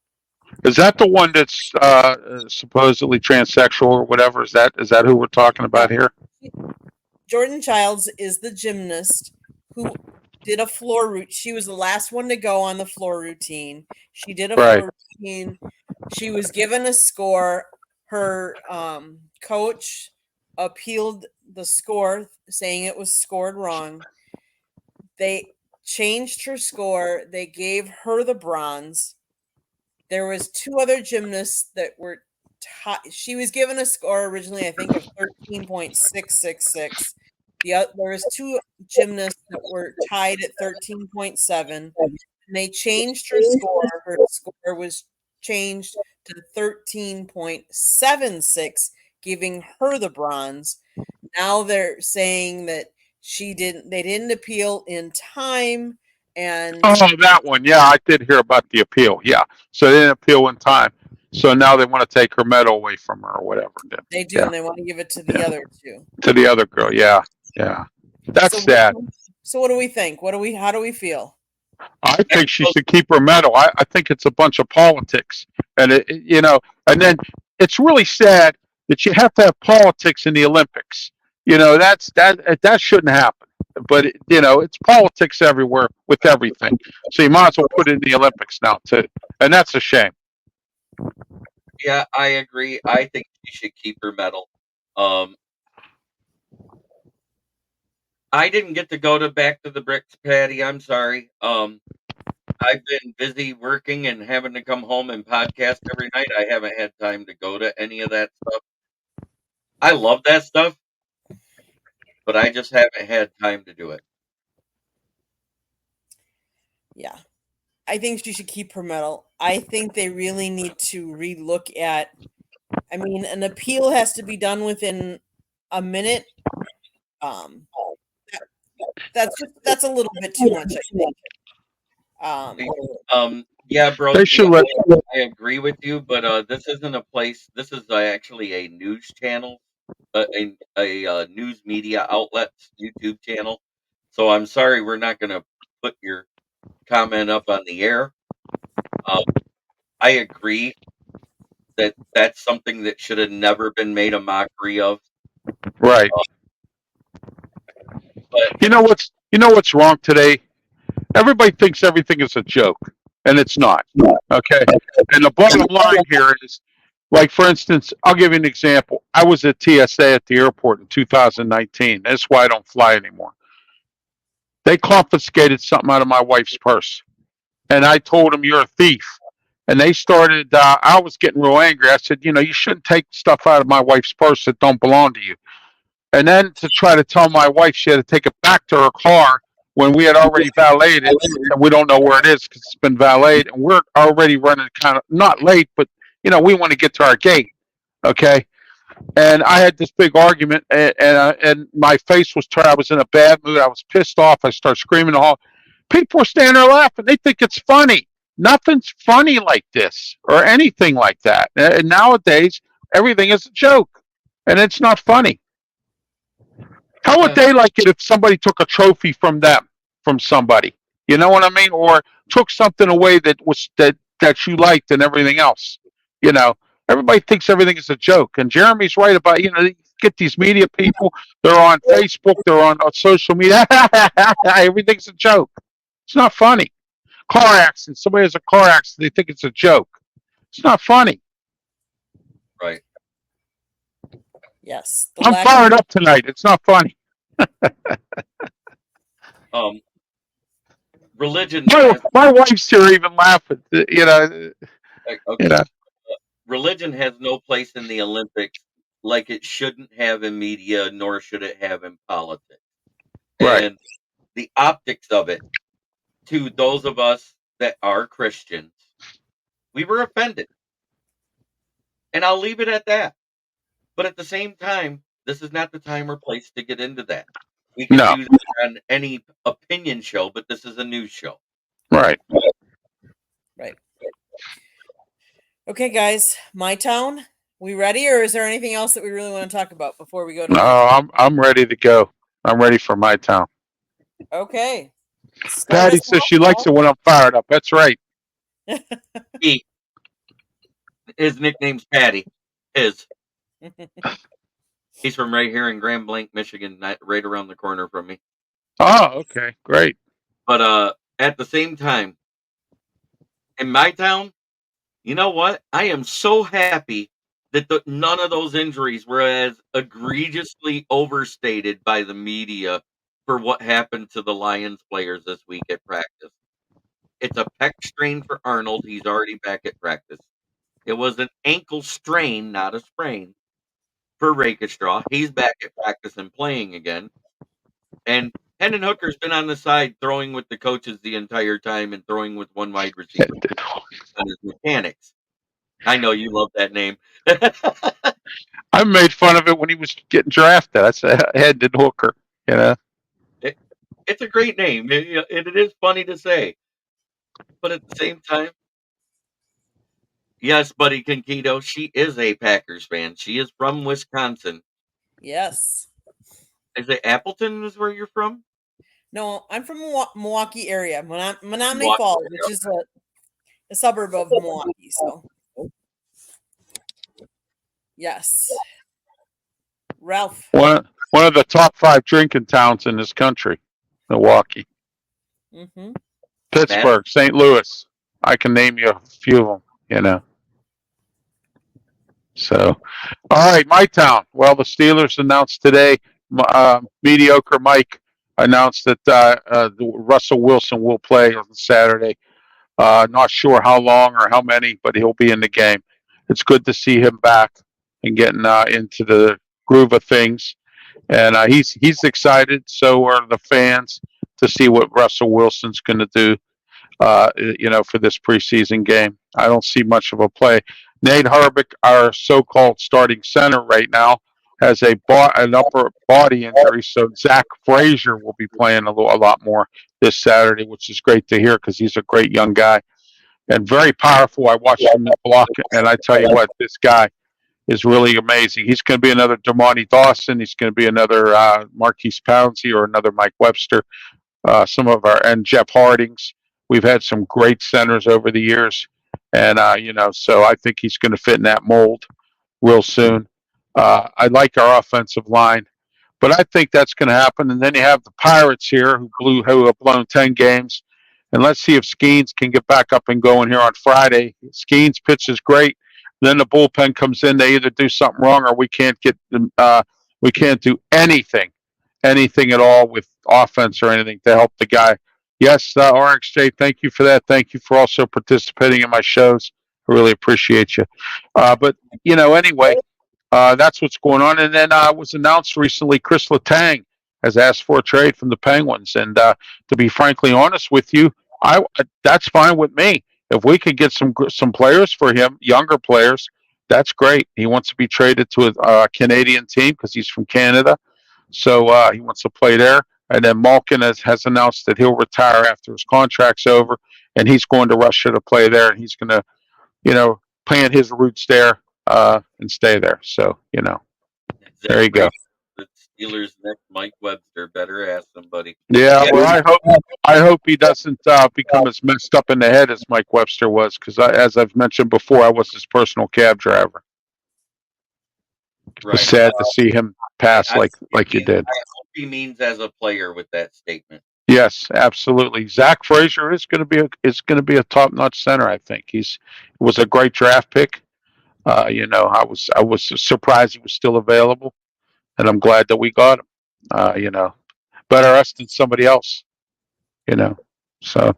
[SPEAKER 2] Is that the one that's supposedly transsexual or whatever? Is that who we're talking about here?
[SPEAKER 1] Jordan Childs is the gymnast who did a floor routine. She was the last one to go on the floor routine. She did a floor routine. She was given a score. Her coach appealed the score, saying it was scored wrong. They changed her score. They gave her the bronze. There was 2 other gymnasts that were she was given a score originally, I think, of 13.666. There was 2 gymnasts that were tied at 13.7. And they changed her score. Her score was changed to 13.76, giving her the bronze. Now they're saying that they didn't appeal in time. And
[SPEAKER 2] that one. Yeah, I did hear about the appeal. Yeah. So they didn't appeal in time. So now they want to take her medal away from her or whatever.
[SPEAKER 1] They do, and they want to give it to the other 2.
[SPEAKER 2] To the other girl, yeah. That's sad.
[SPEAKER 1] So what do we think? How do we feel?
[SPEAKER 2] I think she should keep her medal. I think it's a bunch of politics. And and then it's really sad that you have to have politics in the Olympics. That shouldn't happen. But it's politics everywhere with everything. So you might as well put it in the Olympics now too. And that's a shame.
[SPEAKER 3] Yeah, I agree. I think she should keep her medal. I didn't get to go back to the bricks, Patty. I'm sorry. I've been busy working and having to come home and podcast every night. I haven't had time to go to any of that stuff. I love that stuff, but I just haven't had time to do it.
[SPEAKER 1] Yeah. I think she should keep her medal. I think they really need to relook at, an appeal has to be done within a minute. That's a little bit too much, I think.
[SPEAKER 3] Yeah, bro. I agree with you, but this isn't a place. This is actually a news channel, a news media outlet's YouTube channel. So I'm sorry, we're not going to put your comment up on the air. I agree that that's something that should have never been made a mockery of.
[SPEAKER 2] Right. But you know what's wrong today? Everybody thinks everything is a joke, and it's not. Okay. And the bottom line here is, like, for instance, I'll give you an example. I was at TSA at the airport in 2019. That's why I don't fly anymore. They confiscated something out of my wife's purse, and I told them, "You're a thief." And they started. I was getting real angry. I said, "You shouldn't take stuff out of my wife's purse that don't belong to you." and then to try to tell my wife she had to take it back to her car when we had already valeted it, and we don't know where it is because it's been valeted, and we're already running kind of not late, but we want to get to our gate. Okay. And I had this big argument, and my face was turned. I was in a bad mood. I was pissed off. I started screaming the hall. People are standing there laughing. They think it's funny. Nothing's funny like this or anything like that. And nowadays, everything is a joke, and it's not funny. How would they like it if somebody took a trophy from them, from somebody? You know what I mean? Or took something away that you liked and everything else. Everybody thinks everything is a joke, and Jeremy's right about you get these media people. They're on Facebook, they're on social media. Everything's a joke. It's not funny. Car accident. Somebody has a car accident. They think it's a joke. It's not funny.
[SPEAKER 3] Right.
[SPEAKER 1] Yes.
[SPEAKER 2] I'm fired up tonight. It's not funny.
[SPEAKER 3] Religion.
[SPEAKER 2] My wife's here even laughing. Okay.
[SPEAKER 3] Religion has no place in the Olympics, like it shouldn't have in media, nor should it have in politics.
[SPEAKER 2] Right.
[SPEAKER 3] And the optics of it, to those of us that are Christians, we were offended. And I'll leave it at that. But at the same time, this is not the time or place to get into that. We can do that on any opinion show, but this is a news show.
[SPEAKER 2] Right.
[SPEAKER 1] Right. Okay, guys, my town. We ready, or is there anything else that we really want to talk about before we go to?
[SPEAKER 2] No, I'm ready to go. I'm ready for my town.
[SPEAKER 1] Okay.
[SPEAKER 2] Patty says she likes it when I'm fired up. That's right.
[SPEAKER 3] His nickname's Patty. He's from right here in Grand Blanc, Michigan, right around the corner from me.
[SPEAKER 2] Oh, okay, great.
[SPEAKER 3] But at the same time, in my town, you know what? I am so happy that none of those injuries were as egregiously overstated by the media for what happened to the Lions players this week at practice. It's a pec strain for Arnold. He's already back at practice. It was an ankle strain, not a sprain, for Rakestraw. He's back at practice and playing again. And Hendon Hooker's been on the side throwing with the coaches the entire time and throwing with one wide receiver on his mechanics. I know you love that name.
[SPEAKER 2] I made fun of it when he was getting drafted. I said Hendon Hooker.
[SPEAKER 3] It's a great name. It is funny to say. But at the same time, yes, Buddy Conquito, she is a Packers fan. She is from Wisconsin.
[SPEAKER 1] Yes.
[SPEAKER 3] Is it Appleton is where you're from?
[SPEAKER 1] No, I'm from Milwaukee area, Menominee Falls, which is a suburb of Milwaukee. So, yes, Ralph.
[SPEAKER 2] One of the top 5 drinking towns in this country, Milwaukee.
[SPEAKER 1] Mm-hmm.
[SPEAKER 2] Pittsburgh, St. Louis. I can name you a few of them. So, all right, my town. Well, the Steelers announced today. Mediocre Mike announced that Russell Wilson will play on Saturday. Not sure how long or how many, but he'll be in the game. It's good to see him back and getting into the groove of things. And he's excited. So are the fans to see what Russell Wilson's going to do. For this preseason game. I don't see much of a play. Nate Herbig, our so-called starting center right now, has an upper body injury, so Zach Frazier will be playing a lot more this Saturday, which is great to hear because he's a great young guy and very powerful. I watched him block, and I tell you what, this guy is really amazing. He's going to be another Damani Dawson. He's going to be another Marquise Pouncey or another Mike Webster. And Jeff Hardings. We've had some great centers over the years, and so I think he's going to fit in that mold real soon. I like our offensive line, but I think that's going to happen. And then you have the Pirates here who have blown 10 games, and let's see if Skeens can get back up and going here on Friday. Skeens pitches great. Then the bullpen comes in. They either do something wrong or we can't get them. We can't do anything at all with offense or anything to help the guy. Yes, RXJ, thank you for that. Thank you for also participating in my shows. I really appreciate you. But anyway, That's what's going on. And then was announced recently, Chris Letang has asked for a trade from the Penguins. And to be frankly honest with you, that's fine with me. If we could get some players for him, younger players, that's great. He wants to be traded to a Canadian team because he's from Canada. So he wants to play there. And then Malkin has announced that he'll retire after his contract's over, and he's going to Russia to play there. And he's going to, plant his roots there and stay there. So, there you go.
[SPEAKER 3] The Steelers' next Mike Webster. Better ask somebody.
[SPEAKER 2] Yeah, well, I hope he doesn't become as messed up in the head as Mike Webster was, because as I've mentioned before, I was his personal cab driver.
[SPEAKER 3] Right.
[SPEAKER 2] It's sad to see him pass like you did.
[SPEAKER 3] I hope he means as a player with that statement.
[SPEAKER 2] Yes, absolutely. Zach Frazier is going to be a top-notch center. I think he was a great draft pick. I was surprised he was still available, and I'm glad that we got him. Better us than somebody else. So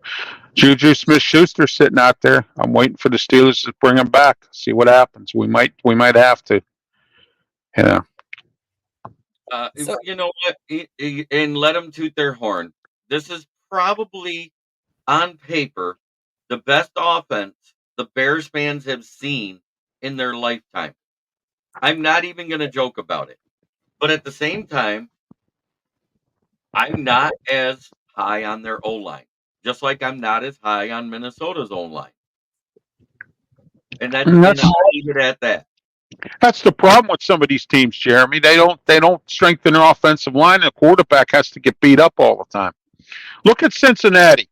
[SPEAKER 2] Juju Smith-Schuster sitting out there. I'm waiting for the Steelers to bring him back. See what happens. We might have to.
[SPEAKER 3] You know what? And let them toot their horn. This is probably, on paper, the best offense the Bears fans have seen in their lifetime. I'm not even going to joke about it. But at the same time, I'm not as high on their O-line. Just like I'm not as high on Minnesota's O-line. And I'll leave it at that.
[SPEAKER 2] That's the problem with some of these teams, Jeremy. They don't strengthen their offensive line, and the quarterback has to get beat up all the time. Look at Cincinnati.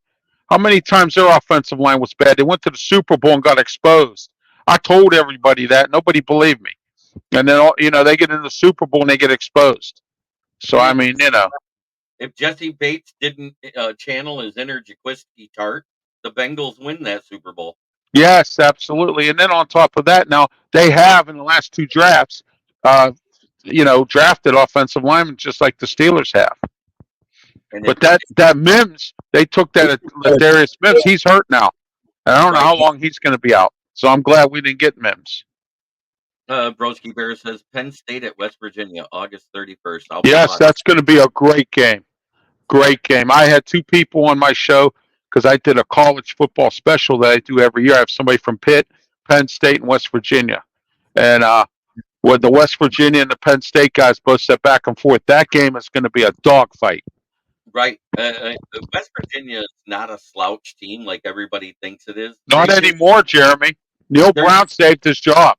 [SPEAKER 2] How many times their offensive line was bad? They went to the Super Bowl and got exposed. I told everybody that. Nobody believed me. And then they get in the Super Bowl and they get exposed. So I mean,
[SPEAKER 3] if Jesse Bates didn't channel his inner Jaquiski Tart, the Bengals win that Super Bowl.
[SPEAKER 2] Yes, absolutely. And then on top of that, now they have in the last two drafts, drafted offensive linemen just like the Steelers have. But that Mims, they took that Darius Mims. He's hurt now. I don't know how long he's going to be out. So I'm glad we didn't get Mims.
[SPEAKER 3] Broski Bear says Penn State at West Virginia, August 31st.
[SPEAKER 2] Yes, that's going to be a great game. Great game. I had two people on my show because I did a college football special that I do every year. I have somebody from Pitt, Penn State, and West Virginia. And when the West Virginia and the Penn State guys both set back and forth, that game is going to be a dogfight.
[SPEAKER 3] Right. West Virginia is not a slouch team like everybody thinks it is.
[SPEAKER 2] Not anymore, Jeremy. Neil Brown saved his job.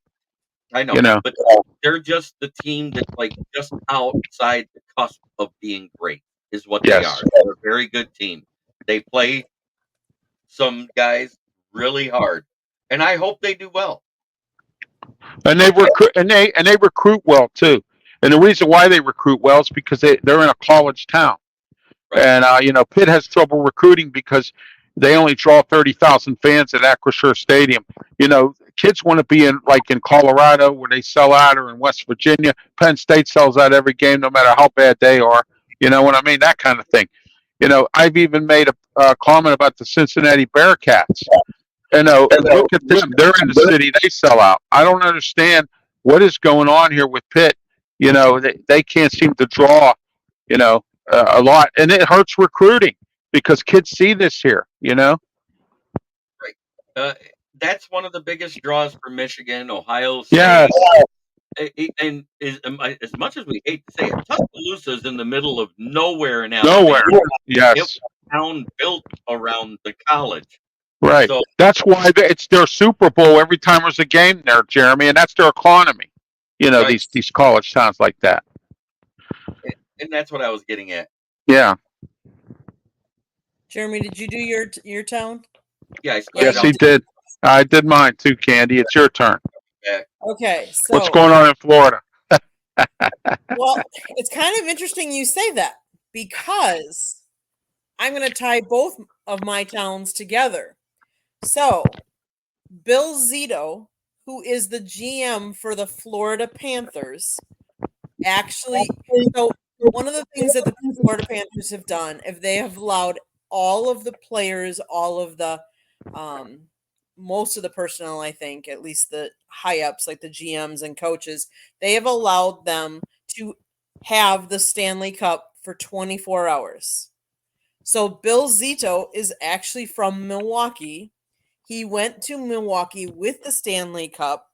[SPEAKER 3] I know. But they're just the team that's just outside the cusp of being great is what they are. They're a very good team. They play some guys really hard. And I hope they do well.
[SPEAKER 2] And they recruit well too. And the reason why they recruit well is because they're in a college town. Right. And Pitt has trouble recruiting because they only draw 30,000 fans at Acrisure Stadium. Kids want to be in Colorado where they sell out, or in West Virginia. Penn State sells out every game, no matter how bad they are. You know what I mean? That kind of thing. I've even made a comment about the Cincinnati Bearcats. Look at them. They're in the city. They sell out. I don't understand what is going on here with Pitt. They can't seem to draw, a lot. And it hurts recruiting because kids see this here,
[SPEAKER 3] Right. That's one of the biggest draws for Michigan, Ohio State.
[SPEAKER 2] Yes.
[SPEAKER 3] And as much as we hate to say it, Tuscaloosa is in the middle of nowhere in Alabama.
[SPEAKER 2] Nowhere. Yes.
[SPEAKER 3] It was a town built around the college.
[SPEAKER 2] Right. So, that's why it's their Super Bowl every time there's a game there, Jeremy, and that's their economy. Right. These college towns like that.
[SPEAKER 3] And that's what I was getting at.
[SPEAKER 2] Yeah.
[SPEAKER 1] Jeremy, did you do your town?
[SPEAKER 3] Yeah.
[SPEAKER 2] Yes, he did. I did mine too, Candy. It's your turn.
[SPEAKER 1] Okay. So
[SPEAKER 2] what's going on in Florida?
[SPEAKER 1] Well, it's kind of interesting you say that because I'm going to tie both of my towns together. So, Bill Zito, who is the GM for the Florida Panthers, actually, so one of the things that the Florida Panthers have done, if they have allowed all of the players, all of the most of the personnel, I think, at least the high ups like the GMs and coaches, they have allowed them to have the Stanley Cup for 24 hours. So Bill Zito is actually from Milwaukee. He went to Milwaukee with the Stanley Cup.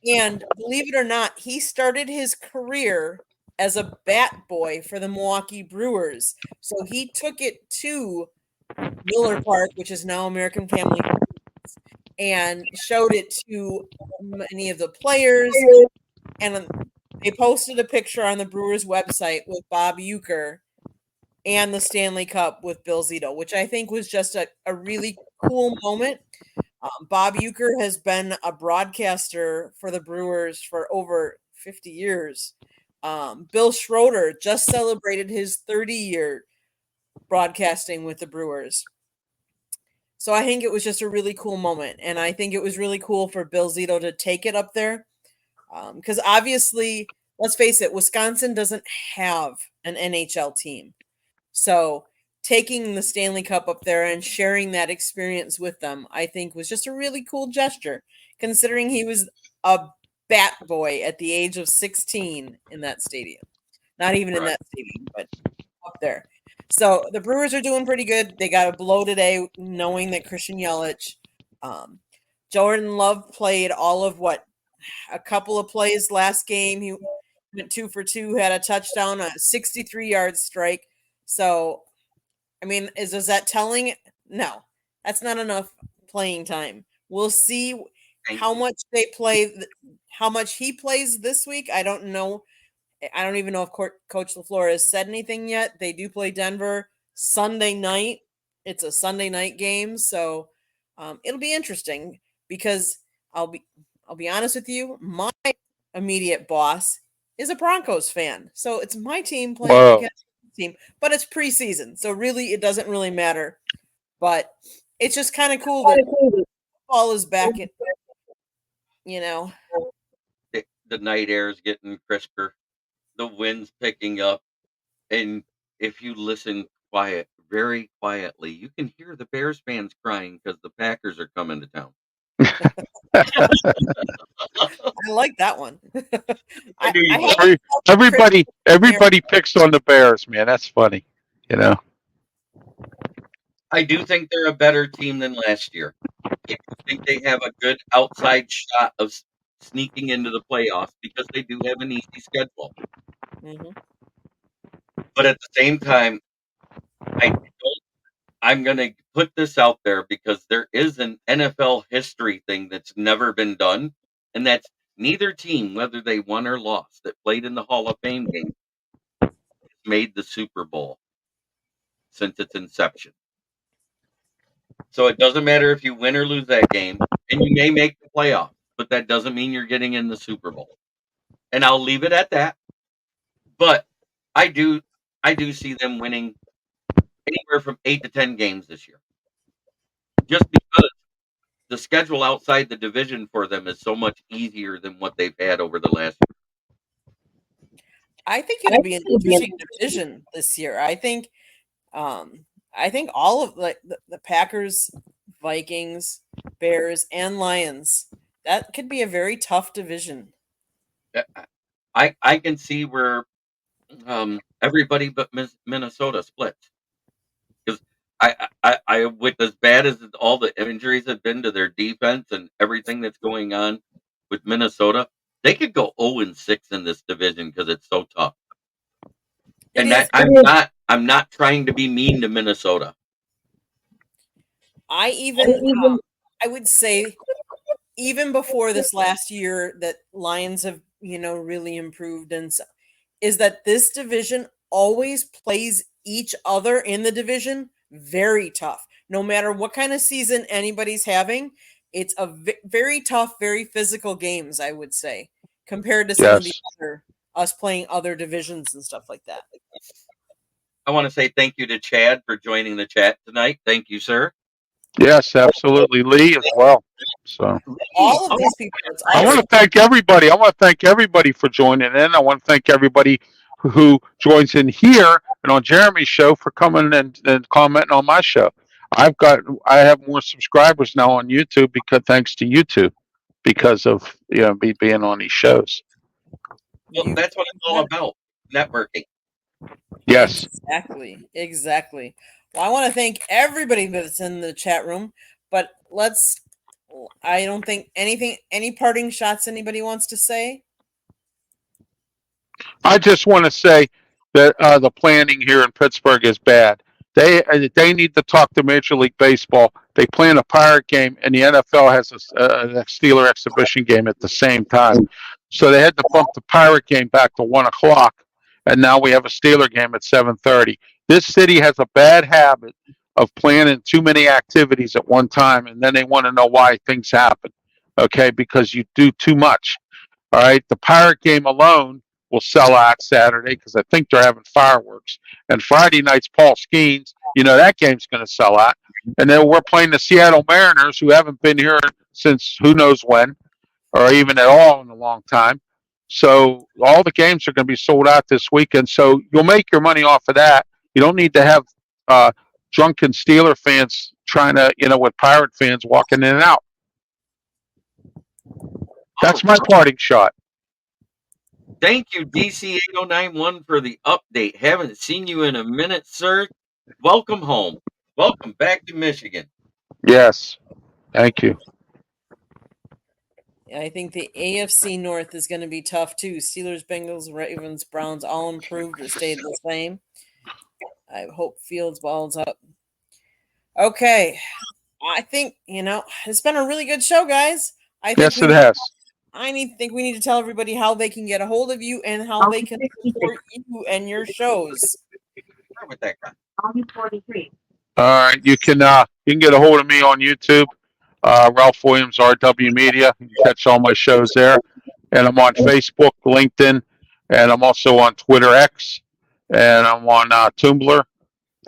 [SPEAKER 1] And believe it or not, he started his career as a bat boy for the Milwaukee Brewers. So he took it to Miller Park, which is now American Family, and showed it to many of the players. And they posted a picture on the Brewers website with Bob Uecker and the Stanley Cup with Bill Zito, which I think was just a really cool moment. Bob Uecker has been a broadcaster for the Brewers for over 50 years. Bill Schroeder just celebrated his 30-year broadcasting with the Brewers. So I think it was just a really cool moment. And I think it was really cool for Bill Zito to take it up there. Because obviously, let's face it, Wisconsin doesn't have an NHL team. So taking the Stanley Cup up there and sharing that experience with them, I think was just a really cool gesture, considering he was a bat boy at the age of 16 in that stadium. Not even in that stadium, but up there. So the Brewers are doing pretty good. They got a blow today, knowing that Christian Yelich, Jordan Love played all of a couple of plays last game. He went 2 for 2, had a touchdown, a 63-yard strike. So, I mean, is that telling? No, that's not enough playing time. We'll see how much they play, how much he plays this week. I don't know. I don't even know if Coach LaFleur has said anything yet. They do play Denver Sunday night. It's a Sunday night game, so it'll be interesting because I'll be honest with you. My immediate boss is a Broncos fan, so it's my team playing against the team. But it's preseason, so really it doesn't really matter. But it's just kind of cool that football is back.
[SPEAKER 3] The night air is getting crisper. The wind's picking up, and if you listen very quietly, you can hear the Bears fans crying because the Packers are coming to town.
[SPEAKER 1] I like that one.
[SPEAKER 2] Everybody picks on the Bears, man. That's funny,
[SPEAKER 3] I do think they're a better team than last year. I think they have a good outside shot of sneaking into the playoffs because they do have an easy schedule.
[SPEAKER 1] Mm-hmm.
[SPEAKER 3] But at the same time, I'm going to put this out there because there is an NFL history thing that's never been done, and that's neither team, whether they won or lost, that played in the Hall of Fame game, made the Super Bowl since its inception. So it doesn't matter if you win or lose that game, and you may make the playoffs, but that doesn't mean you're getting in the Super Bowl. And I'll leave it at that. But I do see them winning anywhere from 8 to 10 games this year. Just because the schedule outside the division for them is so much easier than what they've had over the last year.
[SPEAKER 1] I think it'll be an interesting division this year. I think all of the Packers, Vikings, Bears, and Lions, that could be a very tough division.
[SPEAKER 3] I can see where everybody but Minnesota splits. Because I with as bad as all the injuries have been to their defense and everything that's going on with Minnesota, they could go 0-6 in this division because it's so tough. I'm not trying to be mean to Minnesota.
[SPEAKER 1] I would say even before this last year that Lions have really improved, and so, is that this division always plays each other in the division very tough. No matter what kind of season anybody's having, it's a very tough, very physical games, I would say, compared to some of the other us playing other divisions and stuff like that.
[SPEAKER 3] I want to say thank you to Chad for joining the chat tonight. Thank you, sir.
[SPEAKER 2] Yes, absolutely. Lee as well. So
[SPEAKER 1] all of these people.
[SPEAKER 2] I want to thank everybody. I want to thank everybody for joining in. I want to thank everybody who joins in here and on Jeremy's show for coming and commenting on my show. I have more subscribers now on YouTube because thanks to YouTube, because of me being on these shows.
[SPEAKER 3] Well, that's what it's all about, networking.
[SPEAKER 2] Yes.
[SPEAKER 1] Exactly. Well, I want to thank everybody that's in the chat room, but I don't think any parting shots anybody wants to say?
[SPEAKER 2] I just want to say that the planning here in Pittsburgh is bad. They need to talk to Major League Baseball. They plan a Pirate game, and the NFL has a Steeler exhibition game at the same time. So they had to bump the Pirate game back to 1 o'clock, and now we have a Steeler game at 7:30. This city has a bad habit of planning too many activities at one time, and then they want to know why things happen. Okay, because you do too much. All right, the Pirate game alone will sell out Saturday because I think they're having fireworks. And Friday night's Paul Skeens. That game's going to sell out. And then we're playing the Seattle Mariners, who haven't been here since who knows when, or even at all in a long time. So all the games are going to be sold out this weekend. So you'll make your money off of that. You don't need to have drunken Steeler fans trying to, with Pirate fans walking in and out. That's my parting shot.
[SPEAKER 3] Thank you, DC8091, for the update. Haven't seen you in a minute, sir. Welcome home. Welcome back to Michigan.
[SPEAKER 2] Yes. Thank you.
[SPEAKER 1] I think the AFC North is going to be tough too. Steelers, Bengals, Ravens, Browns all improved or stayed the same. I hope Fields balls up. Okay. I think, it's been a really good show, guys.
[SPEAKER 2] Yes, it has.
[SPEAKER 1] think we need to tell everybody how they can get a hold of you and how they can support you and your shows.
[SPEAKER 3] Where with that guy?
[SPEAKER 2] All right, you can get a hold of me on YouTube, Ralph Williams RW Media. You can catch all my shows there, and I'm on Facebook, LinkedIn, and I'm also on Twitter X, and I'm on Tumblr,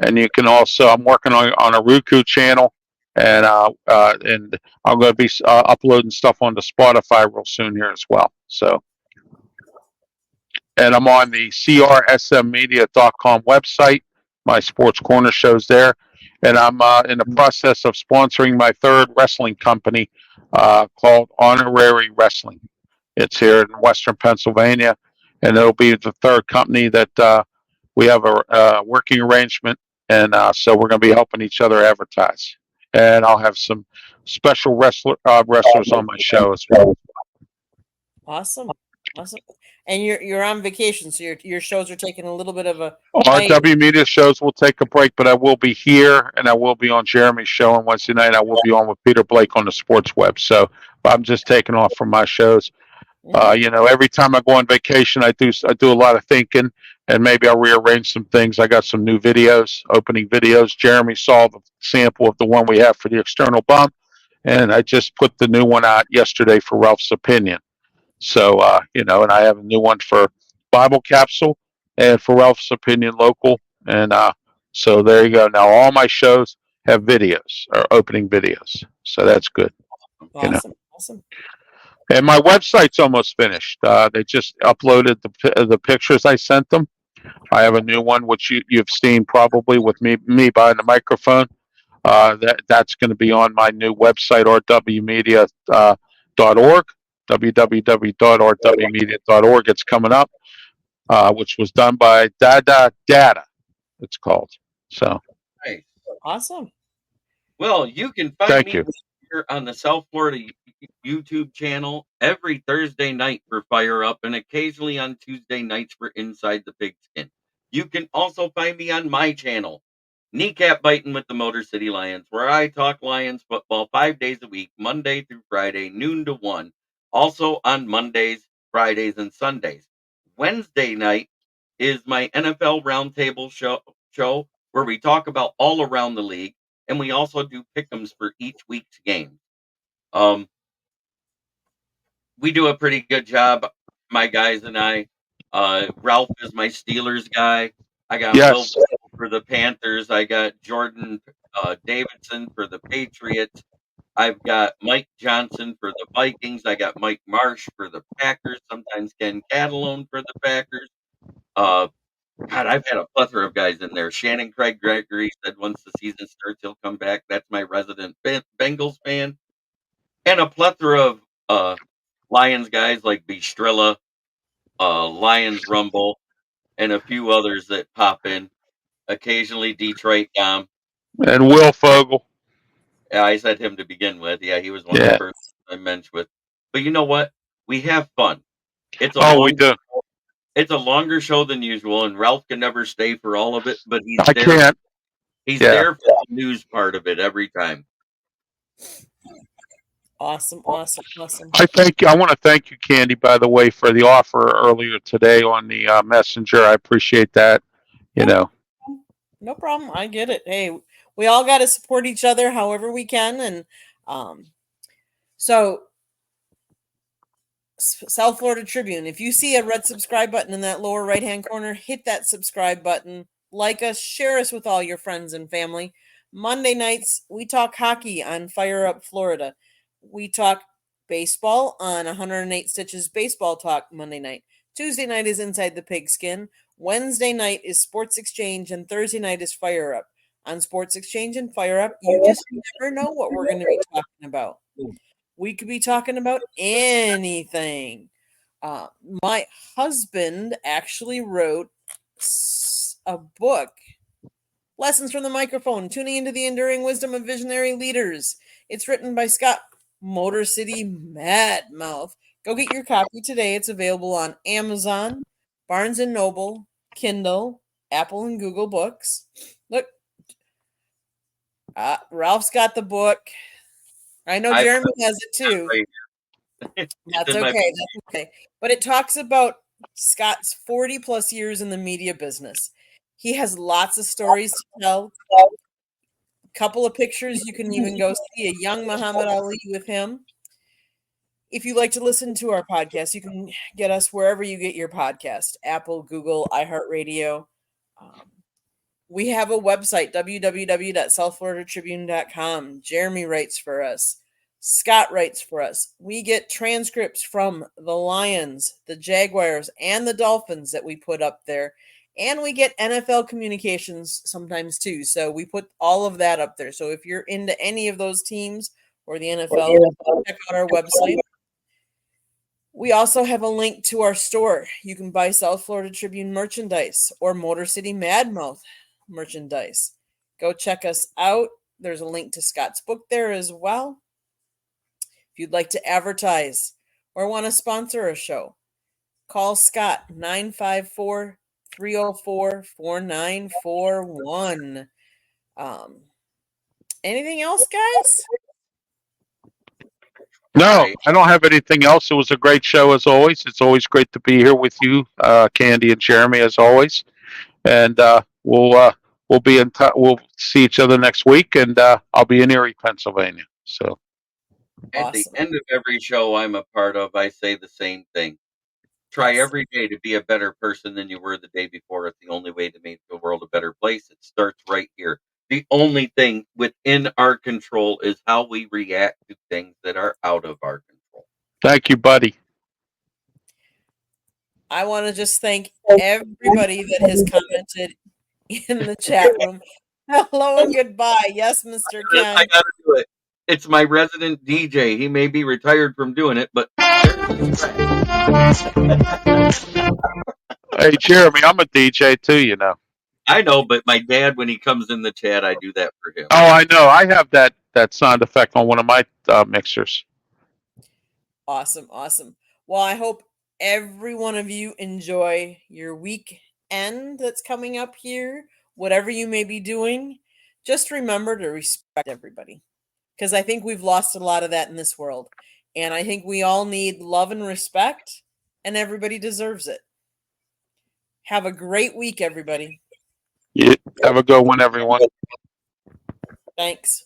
[SPEAKER 2] and you can also I'm working on a Roku channel, and I'm going to be uploading stuff onto Spotify real soon here as well. So, and I'm on the crsmmedia.com website. My Sports Corner shows there. And I'm in the process of sponsoring my third wrestling company called Honorary Wrestling. It's here in Western Pennsylvania, and it'll be the third company that we have a working arrangement, and so we're going to be helping each other advertise. And I'll have some special wrestlers on my show as well.
[SPEAKER 1] Awesome. And you're on vacation, so your shows are taking a little bit of a
[SPEAKER 2] RW Media shows will take a break, but I will be here, and I will be on Jeremy's show on Wednesday night. I will be on with Peter Blake on the Sports Web. So I'm just taking off from my shows. Every time I go on vacation, I do a lot of thinking, and maybe I'll rearrange some things. I got some new videos, opening videos. Jeremy saw the sample of the one we have for the external bump, and I just put the new one out yesterday for Ralph's Opinion. So, and I have a new one for Bible Capsule and for Ralph's Opinion Local. And so there you go. Now all my shows have videos or opening videos. So that's good.
[SPEAKER 1] Awesome.
[SPEAKER 2] And my website's almost finished. They just uploaded the pictures I sent them. I have a new one, which you've seen probably with me behind the microphone. That's going to be on my new website, rwmedia.org. www.rwmedia.org. It's coming up, which was done by Data. It's called. So,
[SPEAKER 3] nice.
[SPEAKER 1] Awesome.
[SPEAKER 3] Well, you can find me here on the South Florida YouTube channel every Thursday night for Fire Up, and occasionally on Tuesday nights for Inside the Pigskin. You can also find me on my channel, Kneecap Biting with the Motor City Lions, where I talk Lions football 5 days a week, Monday through Friday, noon to 1. Also on Mondays, Fridays, and Sundays. Wednesday night is my NFL Roundtable show where we talk about all around the league, and we also do pick'ems for each week's game. We do a pretty good job, my guys and I. Ralph is my Steelers guy. I got Will for the Panthers. I got Jordan Davidson for the Patriots. I've got Mike Johnson for the Vikings. I got Mike Marsh for the Packers. Sometimes Ken Catalone for the Packers. God, I've had a plethora of guys in there. Shannon Craig Gregory said once the season starts, he'll come back. That's my resident Bengals fan. And a plethora of Lions guys like Bistrella, Lions Rumble, and a few others that pop in. Occasionally Detroit Dom.
[SPEAKER 2] And Will Fogel.
[SPEAKER 3] Yeah, I said him to begin with. Yeah, he was one of
[SPEAKER 2] Yeah.
[SPEAKER 3] the first I mentioned with. But you know what? We have fun. It's a
[SPEAKER 2] We do.
[SPEAKER 3] It's a longer show than usual, and Ralph can never stay for all of it, but he's
[SPEAKER 2] I
[SPEAKER 3] there.
[SPEAKER 2] can't.
[SPEAKER 3] He's
[SPEAKER 2] Yeah.
[SPEAKER 3] there for the news part of it every time.
[SPEAKER 1] Awesome.
[SPEAKER 2] I want to thank you, Candy, by the way, for the offer earlier today on the messenger. I appreciate that.
[SPEAKER 1] No problem. I get it. Hey, we all got to support each other however we can, and so South Florida Tribune. If you see a red subscribe button in that lower right-hand corner, hit that subscribe button. Like us, share us with all your friends and family. Monday nights, we talk hockey on Fire Up Florida. We talk baseball on 108 Stitches Baseball Talk Monday night. Tuesday night is Inside the Pigskin. Wednesday night is Sports Exchange, and Thursday night is Fire Up. On Sports Exchange and Fire Up, you just never know what we're going to be talking about. We could be talking about anything. My husband actually wrote a book, Lessons from the Microphone, Tuning into the Enduring Wisdom of Visionary Leaders. It's written by Scott Motor City Madmouth. Go get your copy today. It's available on Amazon, Barnes & Noble, Kindle, Apple and Google Books. Look, Ralph's got the book. I know Jeremy has it too. That's okay. But it talks about Scott's 40 plus years in the media business. He has lots of stories to tell. A couple of pictures you can even go see a young Muhammad Ali with him. If you like to listen to our podcast, you can get us wherever you get your podcast, Apple, Google, iHeartRadio. We have a website, www.southfloridatribune.com. Jeremy writes for us. Scott writes for us. We get transcripts from the Lions, the Jaguars, and the Dolphins that we put up there. And we get NFL communications sometimes too. So we put all of that up there. So if you're into any of those teams or the NFL, check out our website. We also have a link to our store. You can buy South Florida Tribune merchandise or Motor City Madmouth merchandise. Go check us out. There's a link to Scott's book there as well. If you'd like to advertise or want to sponsor a show, call Scott 954-304-4941. Anything else, guys?
[SPEAKER 2] No, I don't have anything else. It was a great show as always. It's always great to be here with you, Candy and Jeremy, as always. And we'll be in touch. We'll see each other next week, and I'll be in Erie, Pennsylvania. So
[SPEAKER 3] at the end of every show I'm a part of, I say the same thing. Try every day to be a better person than you were the day before. It's the only way to make the world a better place. It starts right here. The only thing within our control is how we react to things that are out of our control.
[SPEAKER 2] Thank you, buddy.
[SPEAKER 1] I want to just thank everybody that has commented in the chat room. Hello and goodbye. Yes, Mr. Ken.
[SPEAKER 3] I got to do it. It's my resident DJ. He may be retired from doing it, but
[SPEAKER 2] hey, Jeremy, I'm a DJ too, you know.
[SPEAKER 3] I know, but my dad, when he comes in the chat, I do that for him.
[SPEAKER 2] Oh, I know. I have that sound effect on one of my mixers.
[SPEAKER 1] Awesome. Well, I hope every one of you enjoy your weekend that's coming up here. Whatever you may be doing, just remember to respect everybody. Because I think we've lost a lot of that in this world. And I think we all need love and respect, and everybody deserves it. Have a great week, everybody.
[SPEAKER 2] Yeah, have a good one, everyone.
[SPEAKER 1] Thanks.